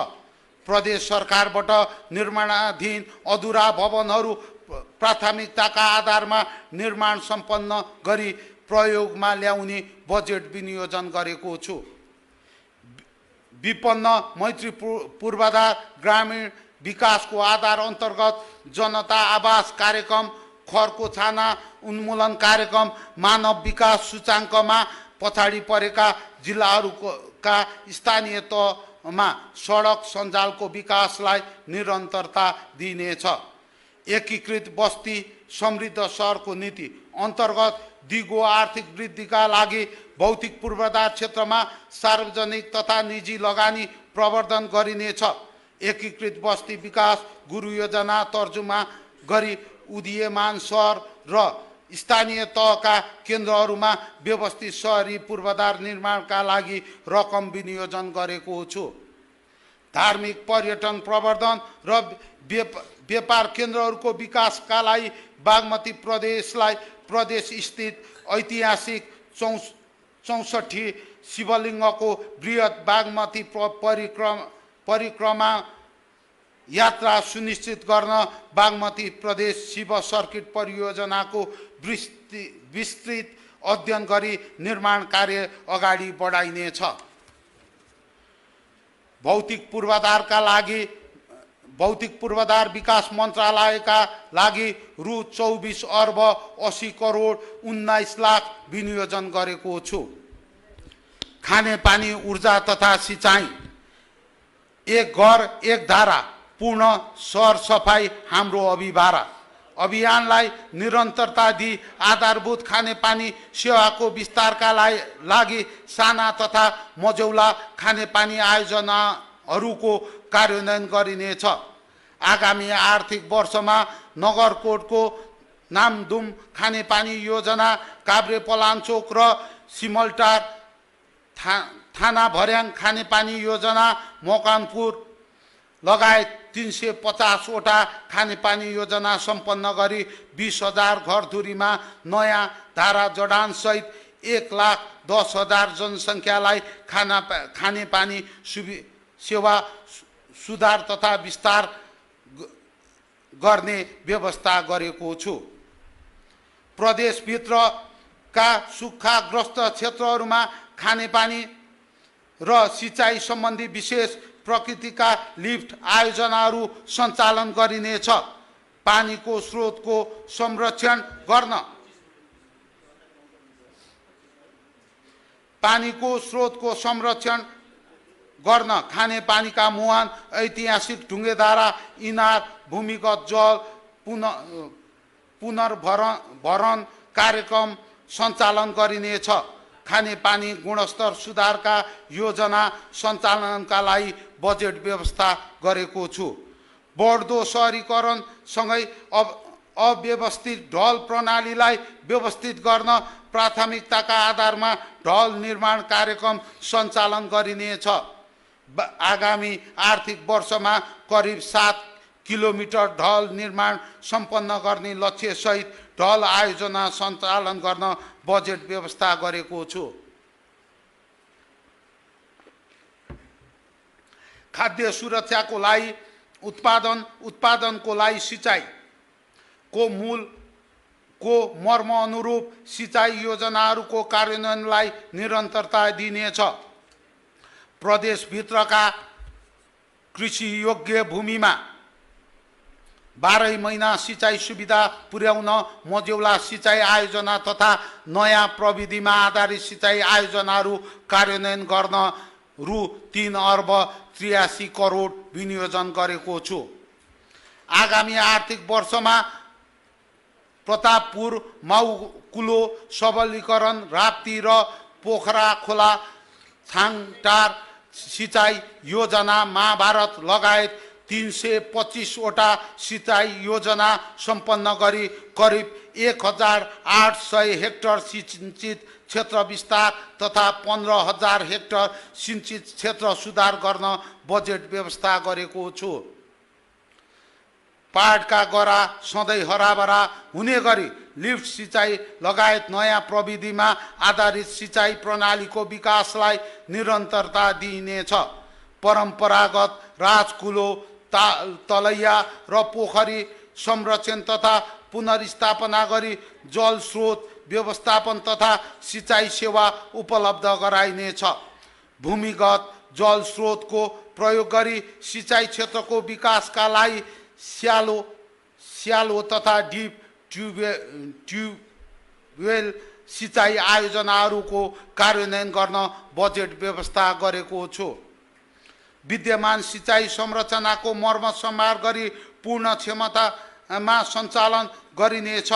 प्रदेश सरकारबाट निर्माणाधीन अधुरा भवनहरू प्राथमिकताका आधारमा निर्माण सम्पन्न गरी प्रयोगमा ल्याउने बजेट विनियोजन गरेको छु। विपन्न मैत्री पूर्वाधार ग्रामीण विकासको आधार अन्तर्गत जनता आवास कार्यक्रम, खरको छाना उन्मूलन कार्यक्रम, मानव विकास सूचाङ्कमा पछाडि परेका जिल्लाहरूका स्थानीय तहमा सडक सञ्जालको विकासलाई निरन्तरता दिइनेछ। एकीकृत बस्ती समृद्ध सहरको नीति अन्तर्गत दिगो आर्थिक वृद्धिका लागि भौतिक पूर्वाधार क्षेत्रमा सार्वजनिक तथा निजी लगानी प्रवर्धन गरिनेछ। एकीकृत बस्ती विकास गुरु योजना तर्जुमा गरी उदीयमान सहर र स्थानीय तहका केन्द्रहरूमा व्यवस्थित सहरी पूर्वाधार निर्माणका लागि रकम विनियोजन गरेको छु। धार्मिक पर्यटन प्रवर्धन र व्यापार केन्द्रहरूको विकासका लागि बागमती प्रदेशलाई प्रदेश स्थित ऐतिहासिक 64 शिवलिङ्गको बृहत बागमती परिक्रमा यात्रा सुनिश्चित गर्न बागमती प्रदेश शिव सर्किट परियोजनाको विस्तृत अध्ययन गरी निर्माण कार्य अगाडि बढाइनेछ। भौतिक पूर्वाधार विकास मन्त्रालयका लागि रु 24 अर्ब 80 करोड 19 लाख विनियोजन गरेको छु। खानेपानी, ऊर्जा तथा सिँचाइ, एक घर एक धारा पूर्ण सरसफाई हाम्रो अभियानलाई निरन्तरता दिई आधारभूत खानेपानी सेवाको विस्तारका लागि साना तथा मझौला खानेपानी आयोजनाहरूको कार्यान्वयन गरिनेछ। आगामी आर्थिक वर्षमा नगरकोटको नामधुम खानेपानी योजना, काभ्रे पलाञ्चोक र सिमलटार थाना भर्याङ खानेपानी योजना, मकवानपुर लगायत 350 वटा खानेपानी योजना सम्पन्न गरी 20,000 घरधुरीमा नयाँ धारा जडानसहित 1,10,000 जनसङ्ख्यालाई खानेपानी सेवा सुधार तथा विस्तार गर्ने व्यवस्था गरेको छु। प्रदेशभित्रका सुक्खाग्रस्त क्षेत्रहरूमा खानेपानी र सिँचाइ सम्बन्धी विशेष प्रकृतिका लिफ्ट आयोजनाहरू सञ्चालन गरिनेछ। पानीको स्रोतको संरक्षण गर्न खानेपानीका मुहान, ऐतिहासिक ढुङ्गेधारा, इनार, भूमिगत जल पुनर्भरण कार्यक्रम सञ्चालन गरिनेछ। खानेपानी गुणस्तर सुधारका योजना सञ्चालनका लागि बजेट व्यवस्था गरेको छु। बढ्दो शहरीकरणसँगै अव्यवस्थित ढल प्रणालीलाई व्यवस्थित गर्न प्राथमिकताका आधारमा ढल निर्माण कार्यक्रम सञ्चालन गरिनेछ। आगामी आर्थिक वर्षमा करिब 7 किलोमिटर ढल निर्माण सम्पन्न गर्ने लक्ष्यसहित ढल आयोजना सञ्चालन गर्न बजेट व्यवस्था गरेको छु। खाद्य सुरक्षाको लागि उत्पादनको लागि सिँचाइको मर्म अनुरूप सिँचाइ योजनाहरूको कार्यान्वयनलाई निरन्तरता दिइनेछ। प्रदेशभित्रका कृषि योग्य भूमिमा 12 महिना सिँचाइ सुविधा पुर्याउन मझौला सिँचाइ आयोजना तथा नयाँ प्रविधिमा आधारित सिँचाइ आयोजनाहरू कार्यान्वयन गर्न रु 3 अर्ब 83 करोड विनियोजन गरेको छु। आगामी आर्थिक वर्षमा प्रतापपुर, माउकुलो सबलीकरण, राप्ती र पोखरा खोला छाङटार सिँचाइ योजना, महाभारत लगायत 325 वटा सिँचाइ योजना सम्पन्न गरी करिब 1,800 हेक्टर सिंचित क्षेत्र विस्तार तथा 15,000 हेक्टर सिंचित क्षेत्र सुधार गर्न बजेट व्यवस्था गरेको छु। पहाडका गरा सधैँ हराभरा हुने गरी लिफ्ट सिँचाइ लगायत नयाँ प्रविधिमा आधारित सिँचाइ प्रणालीको विकासलाई निरन्तरता दिइनेछ। परम्परागत राजकुलो, तलैया र पोखरी संरक्षण तथा पुनर्स्थापना गरी जल स्रोत व्यवस्थापन तथा सिँचाइ सेवा उपलब्ध गराइनेछ। भूमिगत जल स्रोतको प्रयोग गरी सिँचाइ क्षेत्रको विकासका लागि स्यालो तथा डिप ट्युबवेल सिँचाइ आयोजनाहरूको कार्यान्वयन गर्न बजेट व्यवस्था गरेको छु। विद्यमान सिँचाइ संरचनाको मर्मसम्हार गरी पूर्ण क्षमतामा सञ्चालन गरिनेछ।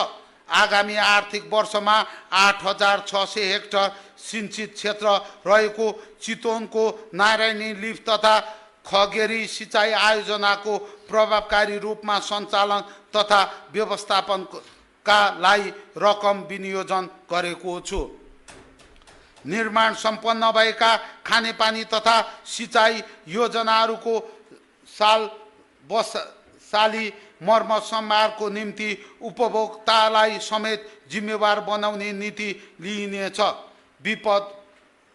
आगामी आर्थिक वर्षमा 8,600 हेक्टर सिंचित क्षेत्र रहेको चितवनको नारायणी लिफ्ट तथा खगेरी सिँचाइ आयोजनाको प्रभावकारी रूपमा सञ्चालन तथा व्यवस्थापनका लागि रकम विनियोजन गरेको छु। निर्माण सम्पन्न भएका खानेपानी तथा सिँचाइ योजनाहरूको साली मर्मसम्हारको निम्ति उपभोक्तालाई समेत जिम्मेवार बनाउने नीति लिइनेछ। विपद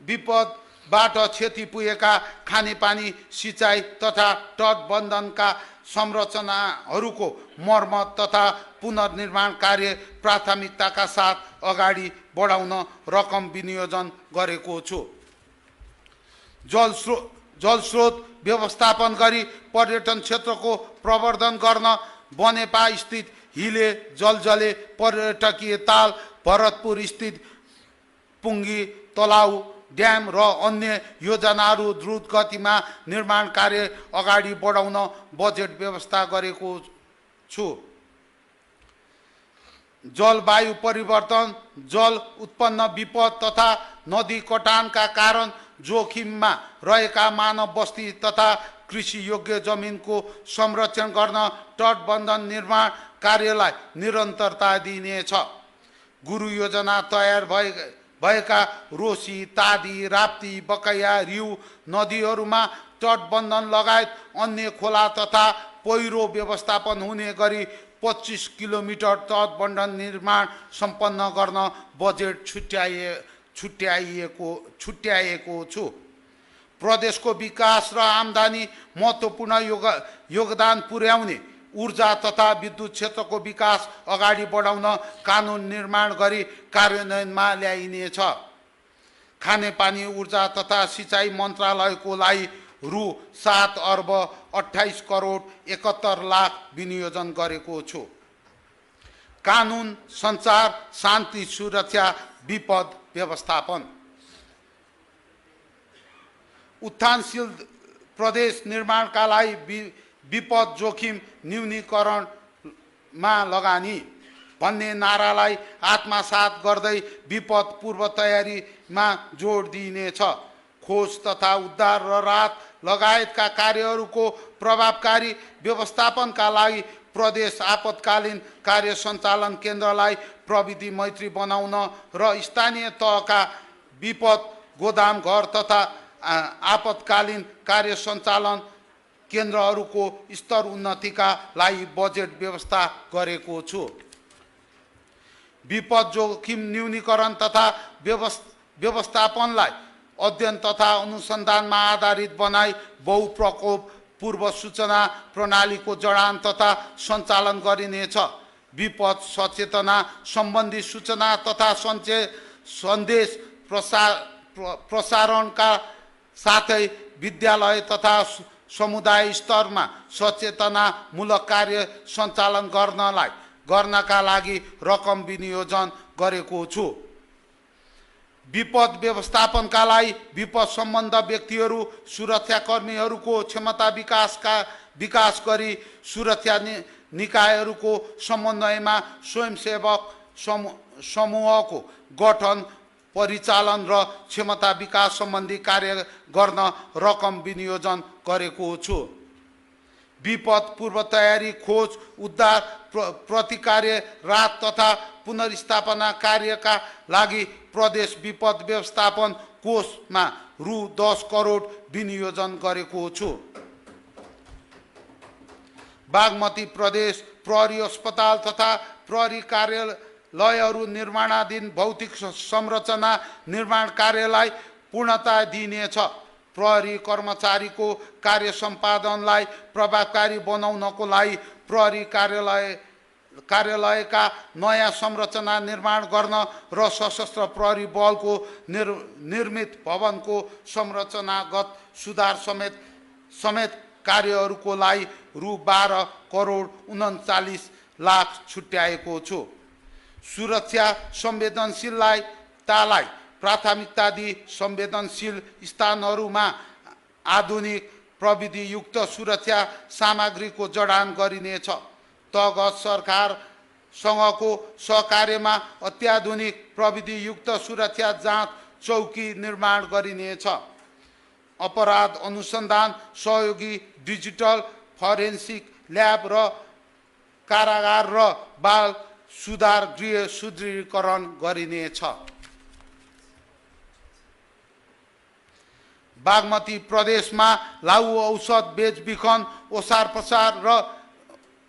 विपदबाट क्षति पुगेका खानेपानी सिँचाइ तथा तटबन्धनका संरचनाहरूको मर्मत तथा पुनर्निर्माण कार्य प्राथमिकताका साथ अगाडि बढाउन रकम विनियोजन गरेको छु। जलस्रोत व्यवस्थापन गरी पर्यटन क्षेत्रको प्रवर्धन गर्न बनेपा स्थित हिले जलजले पर्यटकीय ताल, भरतपुर स्थित पुङ्गी तलाउ ड्याम र अन्य योजनाहरू द्रुत गतिमा निर्माण कार्य अगाडि बढाउन बजेट व्यवस्था गरेको छु। जलवायु परिवर्तन, जल उत्पन्न विपद तथा नदी कटानका कारण जोखिममा रहेका मानव बस्ती तथा कृषि योग्य जमिनको संरक्षण गर्न तटबन्धन निर्माण कार्यलाई निरन्तरता दिइनेछ। गुरु योजना तयार भएका रोसी, तादी, राप्ती, बकैया, रिउ नदीहरूमा तटबन्धन लगायत अन्य खोला तथा पहिरो व्यवस्थापन हुने गरी 25 किलोमिटर तटबन्धन निर्माण सम्पन्न गर्न बजेट छुट्याएको छु। प्रदेशको विकास र आम्दानी महत्त्वपूर्ण योगदान पुर्याउने ऊर्जा तथा विद्युत क्षेत्रको विकास अगाडि बढाउन कानुन निर्माण गरी कार्यान्वयनमा ल्याइनेछ। खानेपानी, ऊर्जा तथा सिँचाइ मन्त्रालयको लागि रु 7 अर्ब 28 करोड 71 लाख विनियोजन गरेको छु। कानुन, सञ्चार, शान्ति, सुरक्षा, विपद व्यवस्थापन। उत्थानशील प्रदेश निर्माणका लागि विपद जोखिम न्यूनीकरणमा लगानी भन्ने नारालाई आत्मसात गर्दै विपद पूर्व तयारीमा जोड दिइनेछ। खोज तथा उद्धार र राहत लगायतका कार्यहरूको प्रभावकारी व्यवस्थापनका लागि प्रदेश आपतकालीन कार्य सञ्चालन केन्द्रलाई प्रविधि मैत्री बनाउन र स्थानीय तहका विपद गोदाम घर तथा आपतकालीन कार्य सञ्चालन केन्द्रहरूको स्तर उन्नतिका लागि बजेट व्यवस्था गरेको छु। विपद जोखिम न्यूनीकरण तथा व्यवस्थापनलाई अध्ययन तथा अनुसन्धानमा आधारित बनाई बहुप्रकोप पूर्व सूचना प्रणालीको जडान तथा सञ्चालन गरिनेछ। विपद सचेतना सम्बन्धी सूचना तथा सन्देश प्रसारणका साथै विद्यालय तथा समुदाय स्तरमा सचेतनामूलक कार्य सञ्चालन गर्नका लागि रकम विनियोजन गरेको छु। विपद व्यवस्थापनका लागि विपद सम्बन्ध व्यक्तिहरू, सुरक्षाकर्मीहरूको क्षमता विकास गरी सुरक्षा निकायहरूको समन्वयमा स्वयंसेवक समूहको गठन, परिचालन र क्षमता विकास सम्बन्धी कार्य गर्न रकम विनियोजन गरेको छु। विपद पूर्व तयारी, खोज, उद्धार, प्रतिकार्य, राहत तथा पुनर्स्थापना कार्यका लागि प्रदेश विपद व्यवस्थापन कोषमा रु 10 करोड विनियोजन गरेको छु। बागमती प्रदेश प्रहरी अस्पताल तथा प्रहरी कार्यालयहरू निर्माणाधीन भौतिक संरचना निर्माण कार्यलाई पूर्णता दिइनेछ। प्रहरी कर्मचारीको कार्य सम्पादनलाई प्रभावकारी बनाउनको लागि प्रहरी कार्यालयका नयाँ संरचना निर्माण गर्न र सशस्त्र प्रहरी बलको निर्मित भवनको संरचनागत सुधार समेत कार्यहरूको लागि रु 12 करोड 39 लाख छुट्याएको छु। सुरक्षा संवेदनशीलतालाई प्राथमिकता दिई संवेदनशील स्थानहरूमा आधुनिक प्रविधियुक्त सुरक्षा सामग्रीको जडान गरिनेछ। तगत सरकारसँगको सहकार्यमा अत्याधुनिक प्रविधियुक्त सुरक्षा जाँच चौकी निर्माण गरिनेछ। अपराध अनुसन्धान सहयोगी डिजिटल फरेन्सिक ल्याब र कारागार र बाल सुधार गृह सुदृढीकरण गरिनेछ। बागमती प्रदेशमा लागु औषध बेचबिखन, ओसार पसार र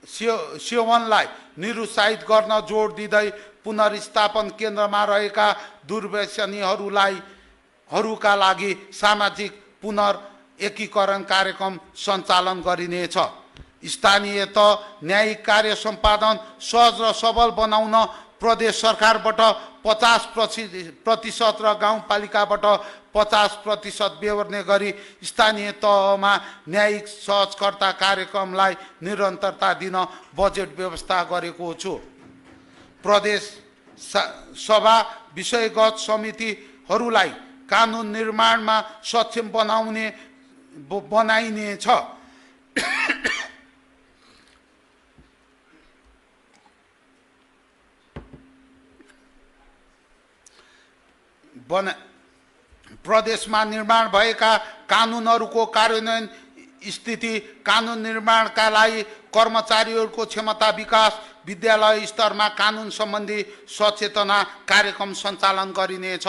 सेवनलाई निरुत्साहित गर्न जोड दिँदै पुनर्स्थापन केन्द्रमा रहेका दुर्व्यसनीहरूलाई हरूका लागि सामाजिक पुनर्एकीकरण कार्यक्रम सञ्चालन गरिनेछ। स्थानीय तह न्यायिक कार्य सम्पादन सहज र सबल बनाउन प्रदेश सरकारबाट 50% र गाउँपालिकाबाट 50% बेहोर्ने गरी स्थानीय तहमा न्यायिक सहजकर्ता कार्यक्रमलाई निरन्तरता दिन बजेट व्यवस्था गरेको छु। प्रदेश सभा विषयगत समितिहरूलाई कानुन निर्माणमा सक्षम बनाइनेछ। प्रदेशमा निर्माण भएका कानुनहरूको कार्यान्वयन स्थिति, कानुन निर्माणका लागि कर्मचारीहरूको क्षमता विकास, विद्यालय स्तरमा कानुन सम्बन्धी सचेतना कार्यक्रम सञ्चालन गरिनेछ।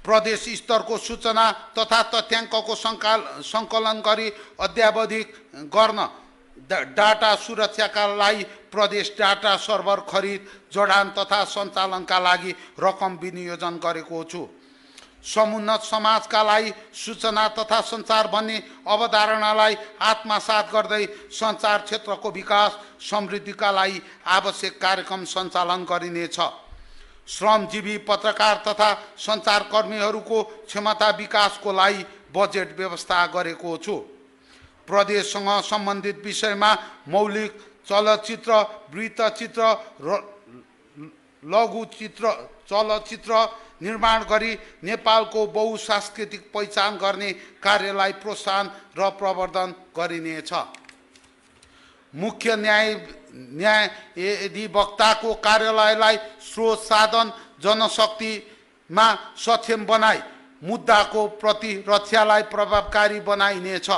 प्रदेश स्तरको सूचना तथा तथ्याङ्कको सङ्कलन गरी अद्यावधिक गर्न डाटा सुरक्षाका लागि प्रदेश डाटा सर्भर खरिद, जडान तथा सञ्चालनका लागि रकम विनियोजन गरेको छु। समुन्नत समाजका लागि सूचना तथा सञ्चार भन्ने अवधारणालाई आत्मसात गर्दै सञ्चार क्षेत्रको विकास समृद्धिका लागि आवश्यक कार्यक्रम सञ्चालन गरिनेछ। श्रमजीवी पत्रकार तथा सञ्चारकर्मीहरूको क्षमता विकासको लागि बजेट व्यवस्था गरेको छु। प्रदेशसँग सम्बन्धित विषयमा मौलिक चलचित्र, वृत्तचित्र र लघुचित्र चलचित्र निर्माण गरी नेपालको बहुसांस्कृतिक पहिचान गर्ने कार्यलाई प्रोत्साहन र प्रवर्धन गरिनेछ। मुख्य न्यायाधिवक्ताको कार्यालयलाई स्रोत साधन जनशक्तिमा सक्षम बनाई मुद्दाको प्रतिरक्षालाई प्रभावकारी बनाइनेछ।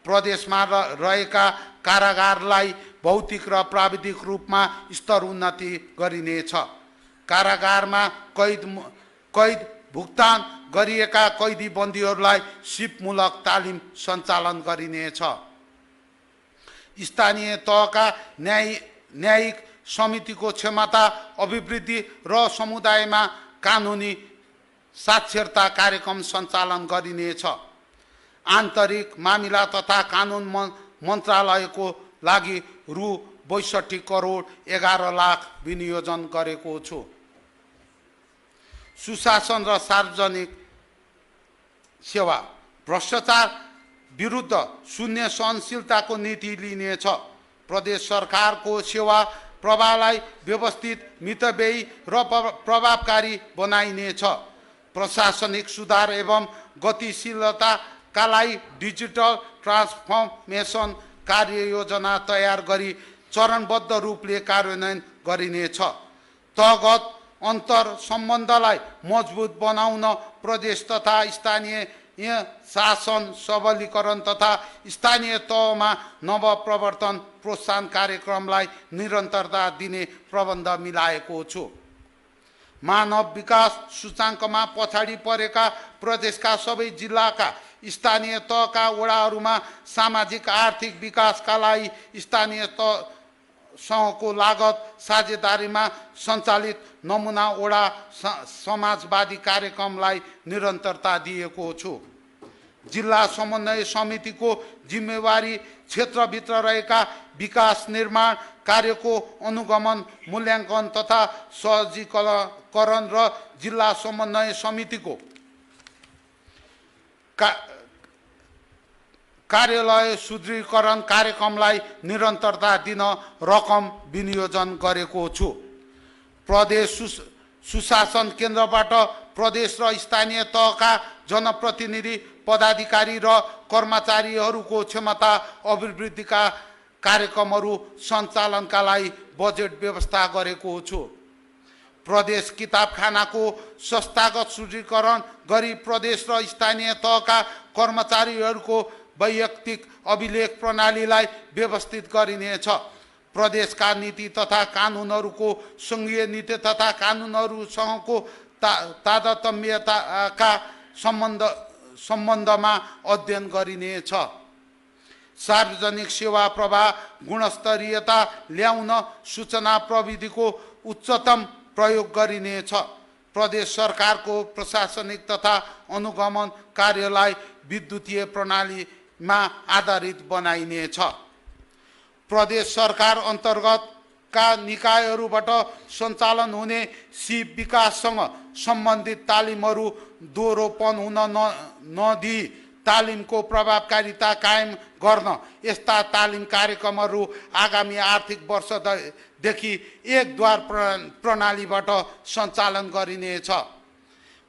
प्रदेशमा रहेका कारागारलाई भौतिक र प्राविधिक रूपमा स्तर उन्नति गरिनेछ। कारागारमा कैद भुक्तान गरिएका कैदी बन्दीहरूलाई सिपमूलक तालिम सञ्चालन गरिनेछ। स्थानीय तहका न्यायिक समितिको क्षमता अभिवृद्धि र समुदायमा कानुनी साक्षरता कार्यक्रम सञ्चालन गरिनेछ। आन्तरिक मामिला तथा कानुन मन्त्रालयको लागि रु 62 करोड 11 लाख विनियोजन गरेको छु। सुशासन र सार्वजनिक सेवा, भ्रष्टाचार विरुद्ध शून्य सहनशीलताको नीति लिनेछ। प्रदेश सरकारको सेवा प्रवाहलाई व्यवस्थित, मितव्ययी र प्रभावकारी बनाइनेछ। प्रशासनिक सुधार एवं गतिशीलताका लागि डिजिटल ट्रान्सफर्मेसन कार्ययोजना तयार गरी चरणबद्ध रूपले कार्यान्वयन गरिनेछ। तहगत अन्तर सम्बन्धलाई मजबुत बनाउन प्रदेश तथा स्थानीय शासन सबलीकरण तथा स्थानीय तहमा नवप्रवर्तन प्रोत्साहन कार्यक्रमलाई निरन्तरता दिने प्रबन्ध मिलाएको छु। मानव विकास सूचाङ्कमा पछाडि परेका प्रदेशका सबै जिल्लाका स्थानीय तहका वडाहरूमा सामाजिक आर्थिक विकासका लागि स्थानीय तहसँगको लागत साझेदारीमा सञ्चालित नमुना वडा समाजवादी कार्यक्रमलाई निरन्तरता दिएको छु। जिल्ला समन्वय समितिको जिम्मेवारी क्षेत्रभित्र रहेका विकास निर्माण कार्यको अनुगमन, मूल्याङ्कन तथा सहजीकरण र जिल्ला समन्वय समितिको कार्यालय सुदृढीकरण कार्यक्रमलाई निरन्तरता दिन रकम विनियोजन गरेको छु। प्रदेश सुशासन केन्द्रबाट प्रदेश र स्थानीय तहका जनप्रतिनिधि, पदाधिकारी र कर्मचारीहरूको क्षमता अभिवृद्धिका कार्यक्रमहरू सञ्चालनका लागि बजेट व्यवस्था गरेको छु। प्रदेश किताबखानाको संस्थागत सुदृढीकरण गरी प्रदेश र स्थानीय तहका कर्मचारीहरूको वैयक्तिक अभिलेख प्रणालीलाई व्यवस्थित गरिनेछ। प्रदेशका नीति तथा कानुनहरूको सङ्घीय नीति तथा कानुनहरूसँगको तारतम्यताका सम्बन्धमा अध्ययन गरिनेछ। सार्वजनिक सेवा प्रवाह गुणस्तरीयता ल्याउन सूचना प्रविधिको उच्चतम प्रयोग गरिनेछ। प्रदेश सरकारको प्रशासनिक तथा अनुगमन कार्यलाई विद्युतीय प्रणालीमा आधारित बनाइनेछ। प्रदेश सरकार अन्तर्गतका निकायहरूबाट सञ्चालन हुने सिप विकाससँग सम्बन्धित तालिमहरू दोहोरोपन हुन नदिई तालिमको प्रभावकारिता कायम गर्न यस्ता तालिम कार्यक्रमहरू आगामी आर्थिक वर्षदेखि एक द्वार प्रणालीबाट सञ्चालन गरिनेछ।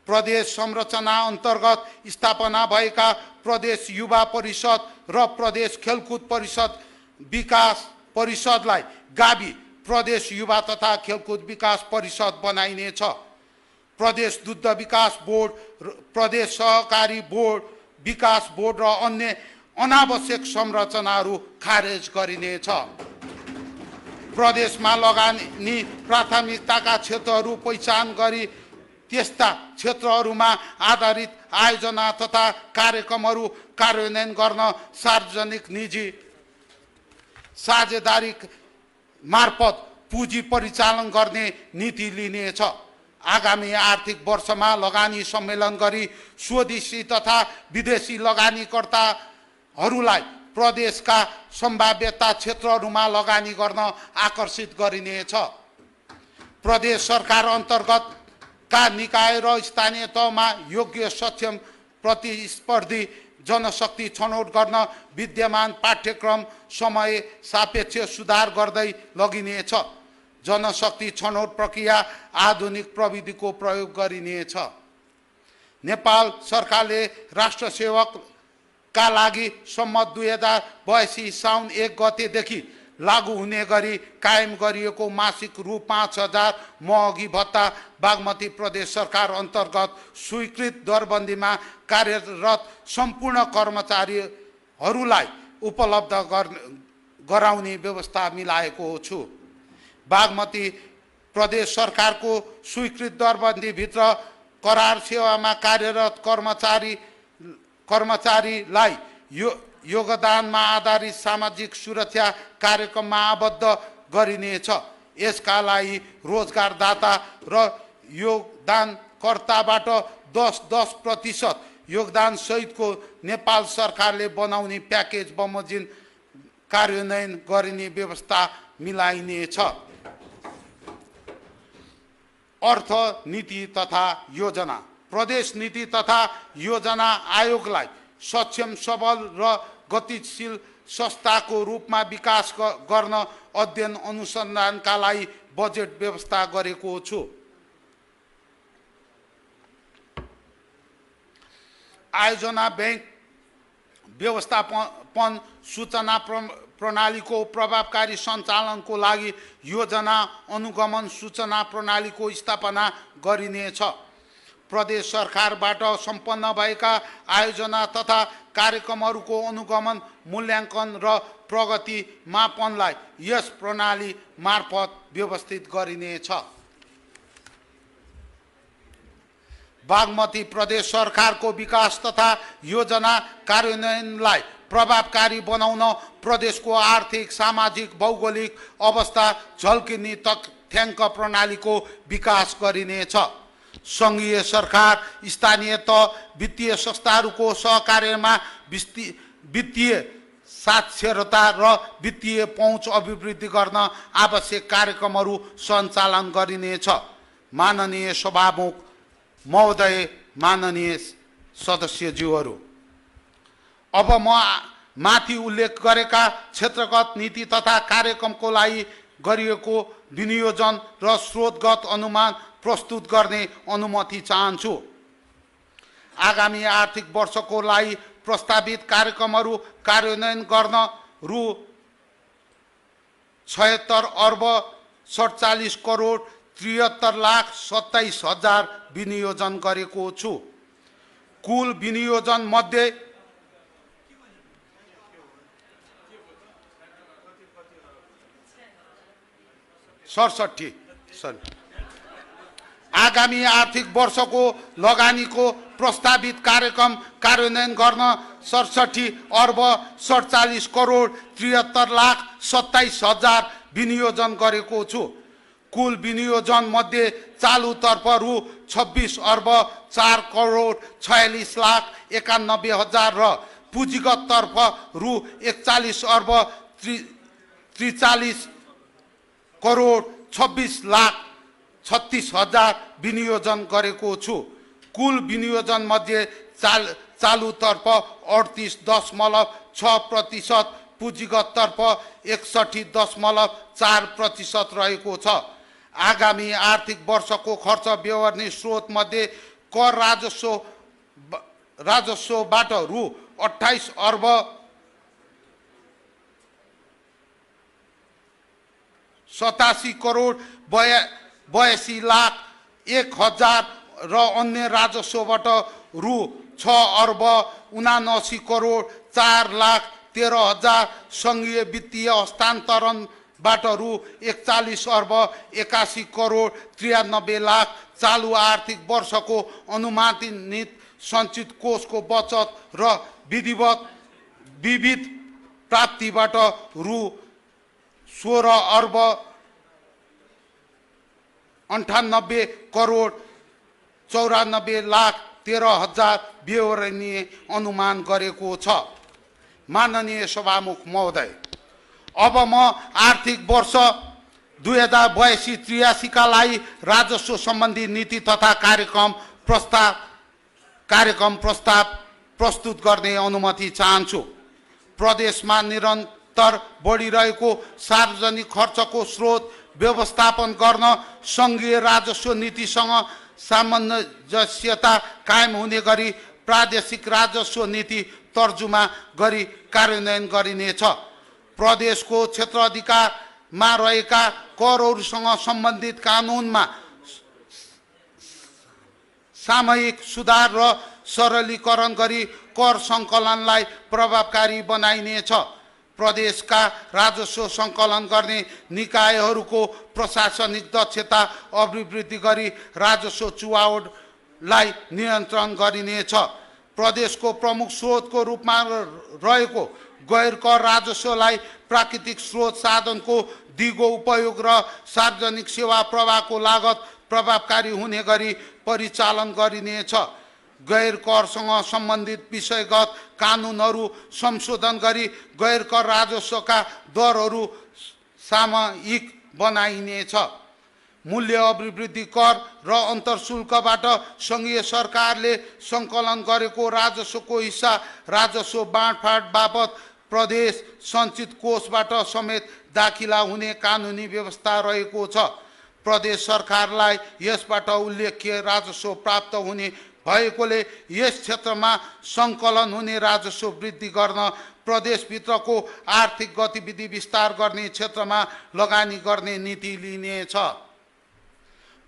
प्रदेश संरचना अन्तर्गत स्थापना भएका प्रदेश युवा परिषद र प्रदेश खेलकुद परिषद विकास परिषदलाई गावी प्रदेश युवा तथा खेलकुद विकास परिषद बनाइनेछ। प्रदेश दुग्ध विकास बोर्ड, प्रदेश सहकारी बोर्ड, विकास बोर्ड र अन्य अनावश्यक संरचनाहरू खारेज गरिनेछ। प्रदेशमा लगानी प्राथमिकताका क्षेत्रहरू पहिचान गरी त्यस्ता क्षेत्रहरूमा आधारित आयोजना तथा कार्यक्रमहरू कार्यान्वयन गर्न सार्वजनिक निजी साझेदारी मार्फत पुँजी परिचालन गर्ने नीति लिनेछ। आगामी आर्थिक वर्षमा लगानी सम्मेलन गरी स्वदेशी तथा विदेशी लगानीकर्ताहरूलाई प्रदेशका सम्भाव्यता क्षेत्रहरूमा लगानी गर्न आकर्षित गरिनेछ। प्रदेश सरकार अन्तर्गतका निकाय र स्थानीय तहमा योग्य सक्षम प्रतिस्पर्धी जनशक्ति छनौट गर्न विद्यमान पाठ्यक्रम समय सापेक्ष सुधार गर्दै लगिनेछ। जनशक्ति छनौट प्रक्रिया आधुनिक प्रविधिको प्रयोग गरिनेछ। नेपाल सरकारले राष्ट्र सेवकका लागि सम्मत 2082 साउन 1 गतेदेखि लागू हुने गरी कायम गरिएको मासिक रु 5000 महँगी भत्ता बागमती प्रदेश सरकार अन्तर्गत स्वीकृत दरबन्दीमा कार्यरत सम्पूर्ण कर्मचारीहरूलाई उपलब्ध गराउने व्यवस्था मिलाएको छु। बागमती प्रदेश सरकारको स्वीकृत दरबन्दीभित्र करार सेवामा कार्यरत कर्मचारीलाई योगदानमा आधारित सामाजिक सुरक्षा कार्यक्रममा आबद्ध गरिनेछ। यसका लागि रोजगारदाता र योगदानकर्ताबाट 10% योगदान सहितको नेपाल सरकारले बनाउने प्याकेज बमोजिम कार्यान्वयन गरिने व्यवस्था मिलाइनेछ। अर्थ नीति तथा योजना प्रदेश नीति तथा योजना आयोगलाई सक्षम सबल र गतिशील संस्थाको रूपमा विकास गर्न अध्ययन अनुसन्धानका लागि बजेट व्यवस्था गरेको छु। आयोजना बैंक व्यवस्थापन सूचना प्रणालीको प्रभावकारी सञ्चालनको लागि योजना अनुगमन सूचना प्रणालीको स्थापना गरिनेछ। प्रदेश सरकारबाट सम्पन्न भएका आयोजना तथा कार्यक्रमहरूको अनुगमन मूल्याङ्कन र प्रगति मापनलाई यस प्रणाली मार्फत व्यवस्थित गरिनेछ। बागमती प्रदेश सरकारको विकास तथा योजना कार्यान्वयनलाई प्रभावकारी बनाउन प्रदेशको आर्थिक सामाजिक भौगोलिक अवस्था झल्किने तथ्याङ्क प्रणालीको विकास गरिनेछ। सङ्घीय सरकार स्थानीय तह वित्तीय संस्थाहरूको सहकार्यमा वित्तीय साक्षरता र वित्तीय पहुँच अभिवृद्धि गर्न आवश्यक कार्यक्रमहरू सञ्चालन गरिनेछ। माननीय सभामुख महोदय, माननीय सदस्यज्यूहरू, अब म माथि उल्लेख गरेका क्षेत्रगत नीति तथा कार्यक्रमको लागि गरिएको विनियोजन र स्रोतगत अनुमान प्रस्तुत गर्ने अनुमति चाहन्छु। आगामी आर्थिक वर्षको लागि प्रस्तावित कार्यक्रमहरू कार्यान्वयन गर्न रु 76 अर्ब 47 करोड 73,27,000 विनियोजन गरेको छु। कुल विनियोजन मध्ये आगामी आर्थिक वर्षको लगानीको प्रस्तावित कार्यक्रम कार्यान्वयन गर्न 67 अर्ब 47 करोड 73,27,000 विनियोजन गरेको छु। कुल विनियोजन मध्ये चालुतर्फ रु 26 अर्ब 4 करोड 46 लाख 91 हजार र पुँजीगत तर्फ रु 41 अर्ब 43 करोड 26 लाख 36 हजार विनियोजन गरेको छु। कुल विनियोजन मध्ये चालुतर्फ 38.6% पुँजीगत तर्फ 61.4% रहेको छ। आगामी आर्थिक वर्षको खर्च व्यवहार्ने स्रोत मध्ये कर राजस्वबाट रु 28 अर्ब 87 करोड 82 लाख 1 हजार र अन्य राजस्वबाट रु 6 अर्ब 79 करोड 4 लाख 13 हजार संघीय वित्तीय हस्तान्तरणबाट रु 41 अर्ब 81 करोड 93 लाख चालु आर्थिक वर्षको अनुमानित सञ्चित कोषको बचत र विविध प्राप्तिबाट रु 16 अर्ब 98 करोड 94 लाख 13 हजार विवरणीय अनुमान गरेको छ। माननीय सभामुख महोदय, अब म आर्थिक वर्ष 2082-83 का लागि राजस्व सम्बन्धी नीति तथा कार्यक्रम प्रस्ताव प्रस्तुत गर्ने अनुमति चाहन्छु। प्रदेशमा निरन्तर बढिरहेको सार्वजनिक खर्चको स्रोत व्यवस्थापन गर्न संघीय राजस्व नीतिसँग सामञ्जस्यता कायम हुने गरी प्रादेशिक राजस्व नीति तर्जुमा गरी कार्यान्वयन गरिनेछ। प्रदेशको क्षेत्राधिकारमा रहेका करहरूसँग सम्बन्धित कानुनमा सामयिक सुधार र सरलीकरण गरी कर सङ्कलनलाई प्रभावकारी बनाइनेछ। प्रदेशका राजस्व सङ्कलन गर्ने निकायहरूको प्रशासनिक दक्षता अभिवृद्धि गरी राजस्व चुहावटलाई नियन्त्रण गरिनेछ। प्रदेशको प्रमुख स्रोतको रूपमा रहेको गैर कर राजस्वलाई प्राकृतिक स्रोत साधनको दिगो उपयोग र सार्वजनिक सेवा प्रवाहको लागत प्रभावकारी हुने गरी परिचालन गरिनेछ। गैर करसँग सम्बन्धित विषयगत कानुनहरू संशोधन गरी गैर कर राजस्वका दरहरू सामयिक बनाइनेछ। मूल्य अभिवृद्धि कर र अन्तर्शुल्कबाट सङ्घीय सरकारले सङ्कलन गरेको राजस्वको हिस्सा राजस्व बाँडफाँड बापत प्रदेश सञ्चित कोषबाट समेत दाखिला हुने कानुनी व्यवस्था रहेको छ। प्रदेश सरकारलाई यसबाट उल्लेख्य राजस्व प्राप्त हुने भएकोले यस क्षेत्रमा सङ्कलन हुने राजस्व वृद्धि गर्न प्रदेशभित्रको आर्थिक गतिविधि विस्तार गर्ने क्षेत्रमा लगानी गर्ने नीति लिनेछ।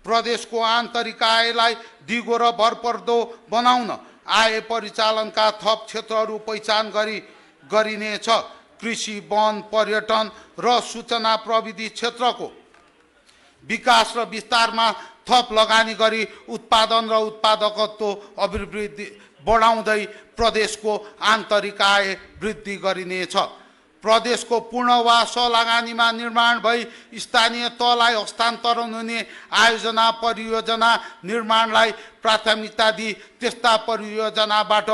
प्रदेशको आन्तरिक आयलाई दिगो र भरपर्दो बनाउन आय परिचालनका थप क्षेत्रहरू पहिचान गरिनेछ। कृषि, वन, पर्यटन र सूचना प्रविधि क्षेत्रको विकास र विस्तारमा थप लगानी गरी उत्पादन र उत्पादकत्व अभिवृद्धि बढाउँदै प्रदेशको आन्तरिक आय वृद्धि गरिनेछ। प्रदेशको पूर्ण वा सलागानीमा निर्माण भई स्थानीय तहलाई हस्तान्तरण हुने आयोजना परियोजना निर्माणलाई प्राथमिकता दिई त्यस्ता परियोजनाबाट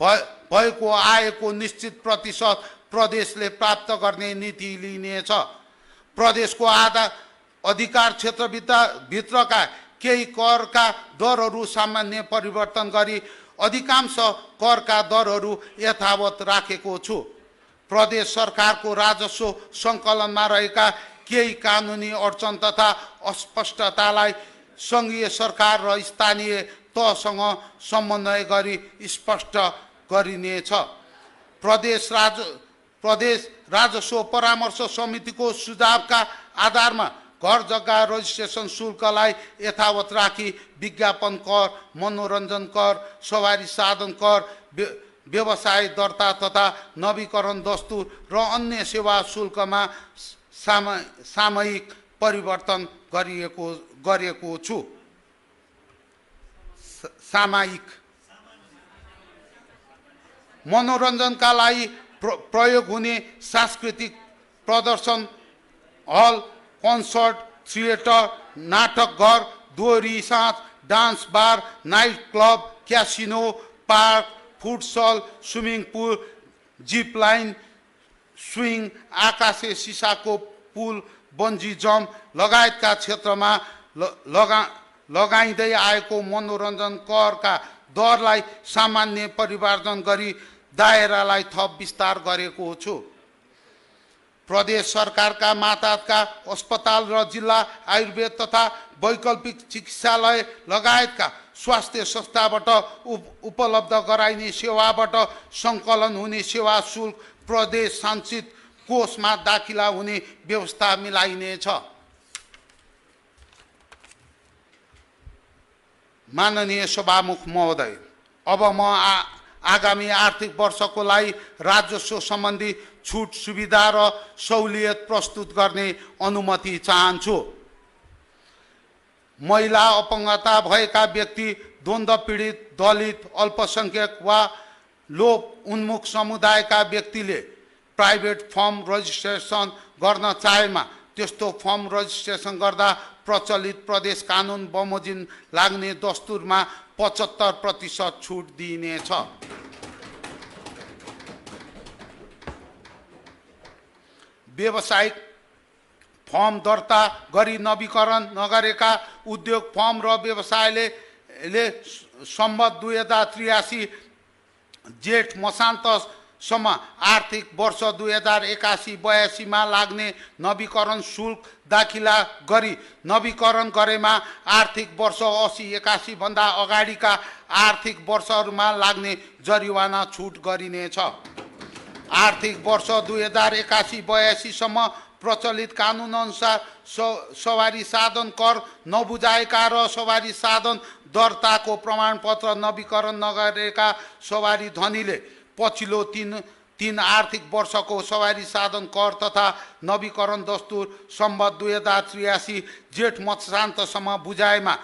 भएको आयको निश्चित प्रतिशत प्रदेशले प्राप्त गर्ने नीति लिनेछ। प्रदेशको अधिकार क्षेत्रभित्रका केही करका दरहरू सामान्य परिवर्तन गरी अधिकांश करका दरहरू यथावत राखेको छु। प्रदेश सरकारको राजस्व सङ्कलनमा रहेका केही कानुनी अडचन तथा अस्पष्टतालाई सङ्घीय सरकार र स्थानीय तहसँग समन्वय गरी स्पष्ट गरिनेछ। प्रदेश राजस्व परामर्श समितिको सुझावका आधारमा घर जग्गा रजिस्ट्रेसन शुल्कलाई यथावत राखी विज्ञापन कर, मनोरञ्जन कर, सवारी साधन कर, व्यवसाय दर्ता तथा नवीकरण दस्तुर र अन्य सेवा शुल्कमा सामयिक परिवर्तन गरिएको छु। सामयिक मनोरञ्जनका लागि प्रयोग हुने सांस्कृतिक प्रदर्शन हल, कन्सर्ट थिएटर, नाटकघर, दोहोरी साँझ, dance bar, night club, casino, park, futsal, swimming pool, zip line, swing, आकाशे सिसाको पुल, बन्जी जम्प लगायतका क्षेत्रमा लगाइँदै आएको मनोरञ्जन करका दरलाई सामान्य परिवर्तन गरी दायरालाई थप विस्तार गरेको छु। प्रदेश सरकारका मातहतका अस्पताल र जिल्ला आयुर्वेद तथा वैकल्पिक चिकित्सालय लगायतका स्वास्थ्य संस्थाबाट उपलब्ध गराइने सेवाबाट सङ्कलन हुने सेवा शुल्क प्रदेश सञ्चित कोषमा दाखिला हुने व्यवस्था मिलाइनेछ। माननीय सभामुख महोदय, अब म आगामी आर्थिक वर्षको लागि राजस्व सम्बन्धी छुट सुविधा र सहुलियत प्रस्तुत गर्ने अनुमति चाहन्छु। महिला, अपङ्गता भएका व्यक्ति, द्वन्द्व पीडित, दलित, अल्पसंख्यक वा लोभ उन्मुख समुदायका व्यक्तिले प्राइभेट फर्म रजिस्ट्रेसन गर्न चाहेमा त्यस्तो फर्म रजिस्ट्रेसन गर्दा प्रचलित प्रदेश कानुन बमोजिम लाग्ने दस्तुरमा 75% छुट दिइनेछ। व्यावसायिक फर्म दर्ता गरी नवीकरण नगरेका उद्योग फर्म र व्यवसायले सम्बत 2083 जेठ मसान्तसम्म आर्थिक वर्ष 2081-82 मा लाग्ने नवीकरण शुल्क दाखिला गरी नवीकरण गरेमा आर्थिक वर्ष 80-81 भन्दा अगाडिका आर्थिक वर्षहरूमा लाग्ने जरिवाना छुट गरिनेछ। आर्थिक वर्ष 2081-82 सम्म प्रचलित कानुन अनुसार सवारी साधन कर नबुझाएका र सवारी साधन दर्ताको प्रमाणपत्र नवीकरण नगरेका सवारी धनीले पछिल्लो तीन आर्थिक वर्षको सवारी साधन कर तथा नवीकरण दस्तुर सम्बत 2083 जेठ मसान्तसम्म बुझाएमा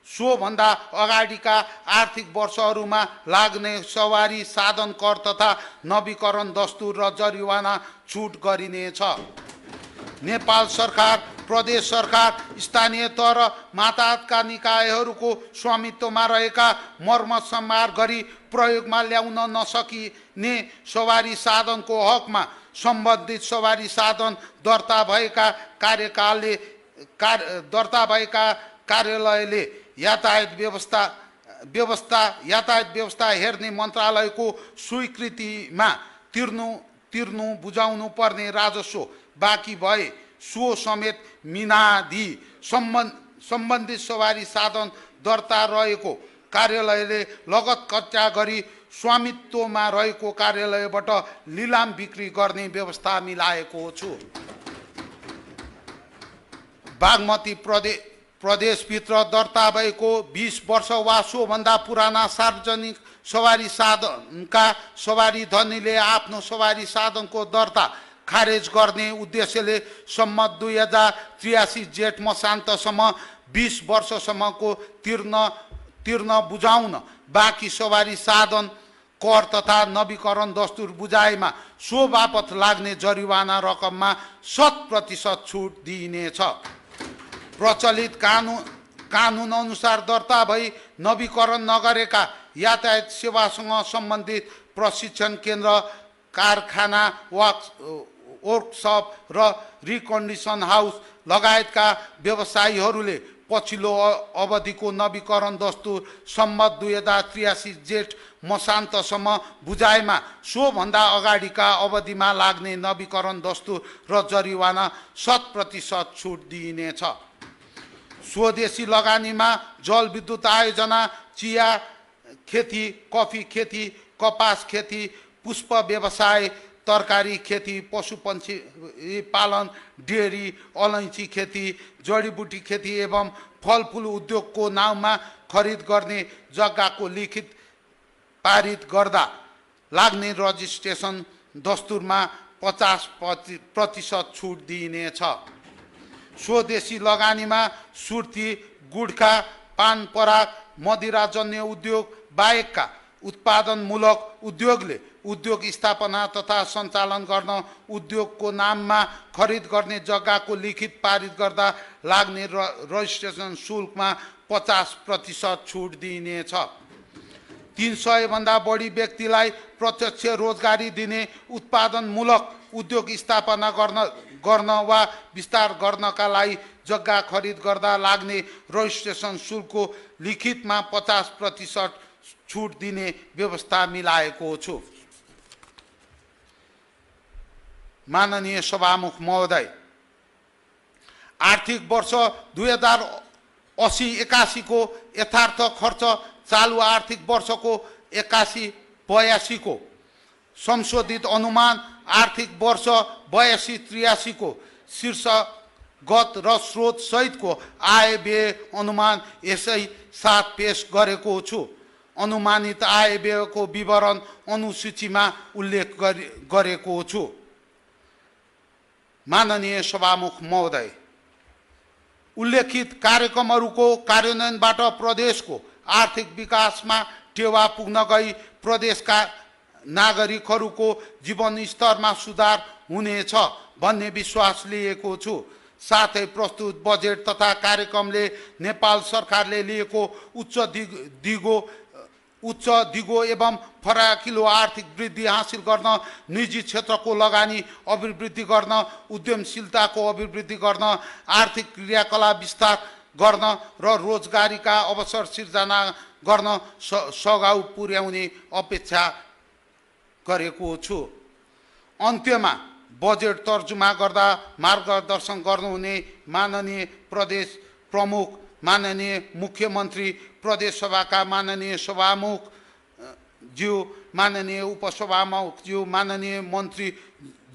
सोभन्दा अगाडिका आर्थिक वर्षहरूमा लाग्ने सवारी साधन कर तथा नवीकरण दस्तुर र जरिवाना छुट गरिनेछ। नेपाल सरकार, प्रदेश सरकार, स्थानीय तह र मातहतका निकायहरूको स्वामित्वमा रहेका मर्मत सम्हार गरी प्रयोगमा ल्याउन नसकिने सवारी साधनको हकमा सम्बन्धित सवारी साधन दर्ता भएका कार्यालयले यातायात व्यवस्था हेर्ने मन्त्रालयको स्वीकृतिमा तिर्नु बुझाउनु पर्ने राजस्व बाँकी भए सो समेत मिनादी सम्बन्धित सवारी साधन दर्ता रहेको कार्यालयले लगत कच्चा गरी स्वामित्वमा रहेको कार्यालयबाट लिलाम बिक्री गर्ने व्यवस्था मिलाएको छु। बागमती प्रदेशभित्र दर्ता भएको 20 वर्ष वा सोभन्दा पुराना सार्वजनिक सवारी साधनका सवारी धनीले आफ्नो सवारी साधनको दर्ता खारेज गर्ने उद्देश्यले सम्मत 2083 जेठ मसान्तसम्म 20 वर्षसम्मको तिर्न बुझाउन बाँकी सवारी साधन कर तथा नवीकरण दस्तुर बुझाएमा सो बापत लाग्ने जरिवाना रकममा 100% छुट दिइनेछ। प्रचलित कानुन अनुसार दर्ता भई नवीकरण नगरेका यातायात सेवासँग सम्बन्धित प्रशिक्षण केन्द्र, कारखाना, वर्कसप र रिकन्डिसन हाउस लगायतका व्यवसायीहरूले पछिल्लो अवधिको नवीकरण दस्तुर सम्मत 2083 जेठ मसान्तसम्म बुझाएमा सोभन्दा अगाडिका अवधिमा लाग्ने नवीकरण दस्तुर र जरिवाना 100% छुट दिइनेछ। स्वदेशी लगानीमा जलविद्युत आयोजना, चिया खेती, कफी खेती, कपास खेती, पुष्प व्यवसाय, तरकारी खेती, पशुपक्षी पालन, डेरी, अलैँची खेती, जडीबुटी खेती एवं फलफुल उद्योगको नाममा खरिद गर्ने जग्गाको लिखित पारित गर्दा लाग्ने रजिस्ट्रेसन दस्तुरमा 50% छुट दिइनेछ। स्वदेशी लगानीमा सुर्ती, गुड्खा, पान पराग, मदिराजन्य उद्योग बाहेकका उत्पादनमूलक उद्योगले उद्योग स्थापना तथा सञ्चालन गर्न उद्योगको नाममा खरिद गर्ने जग्गाको लिखित पारित गर्दा लाग्ने रजिस्ट्रेसन शुल्कमा 50% छुट दिइनेछ। 300 भन्दा बढी व्यक्तिलाई प्रत्यक्ष रोजगारी दिने उत्पादनमूलक उद्योग स्थापना गर्न वा विस्तार गर्नका लागि जग्गा खरिद गर्दा लाग्ने रजिस्ट्रेसन शुल्कको लिखितमा 50% छुट दिने व्यवस्था मिलाएको छु। माननीय सभामुख महोदय, आर्थिक वर्ष 2080-81 को यथार्थ खर्च चालू आर्थिक वर्षको 81-82 को संशोधित अनुमान आर्थिक वर्ष 82-83 को शीर्षगत र स्रोत सहितको आय व्यय अनुमान यसै साथ पेश गरेको छु। अनुमानित आय व्ययको विवरण अनुसूचीमा उल्लेख गरेको छु। माननीय सभामुख महोदय, उल्लेखित कार्यक्रमहरूको कार्यान्वयनबाट प्रदेशको आर्थिक विकासमा टेवा पुग्न गई प्रदेशका नागरिकहरूको जीवनस्तरमा सुधार हुनेछ भन्ने विश्वास लिएको छु। साथै प्रस्तुत बजेट तथा कार्यक्रमले नेपाल सरकारले लिएको उच्च दिगो एवं फराकिलो आर्थिक वृद्धि हासिल गर्न, निजी क्षेत्रको लगानी अभिवृद्धि गर्न, उद्यमशीलताको अभिवृद्धि गर्न, आर्थिक क्रियाकलाप विस्तार गर्न र रोजगारीका अवसर सिर्जना गर्न सघाउ पुर्याउने अपेक्षा गरेको छु। अन्त्यमा बजेट तर्जुमा गर्दा मार्गदर्शन गर्नुहुने माननीय प्रदेश प्रमुख, माननीय मुख्यमन्त्री, प्रदेश सभाका माननीय सभामुख ज्यू, माननीय उपसभामुख ज्यू, माननीय मन्त्री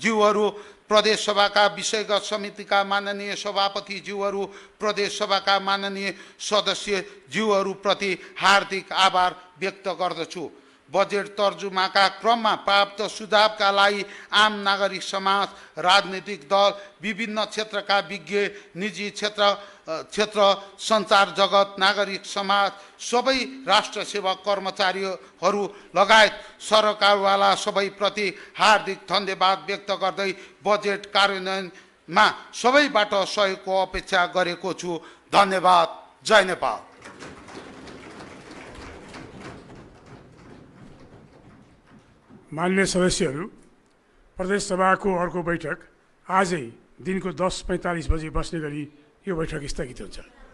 ज्यूहरू, प्रदेश सभाका विषयगत समितिका माननीय सभापति ज्यूहरू, प्रदेश सभाका माननीय सदस्य ज्यूहरूप्रति हार्दिक आभार व्यक्त गर्दछु। बजेट तर्जुमाका क्रममा प्राप्त सुझावका लागि आम नागरिक समाज, राजनीतिक दल, विभिन्न क्षेत्रका विज्ञ, निजी क्षेत्र सञ्चार जगत, नागरिक समाज, सबै राष्ट्र सेवक कर्मचारीहरू लगायत सरकारवाला सबैप्रति हार्दिक धन्यवाद व्यक्त गर्दै बजेट कार्यान्वयनमा सबैबाट सहयोगको अपेक्षा गरेको छु। धन्यवाद। जय नेपाल। मान्य सदस्यहरू, प्रदेश सभाको अर्को बैठक आजै दिनको 10:45 बजे बस्ने गरी यो बैठक स्थगित हुन्छ।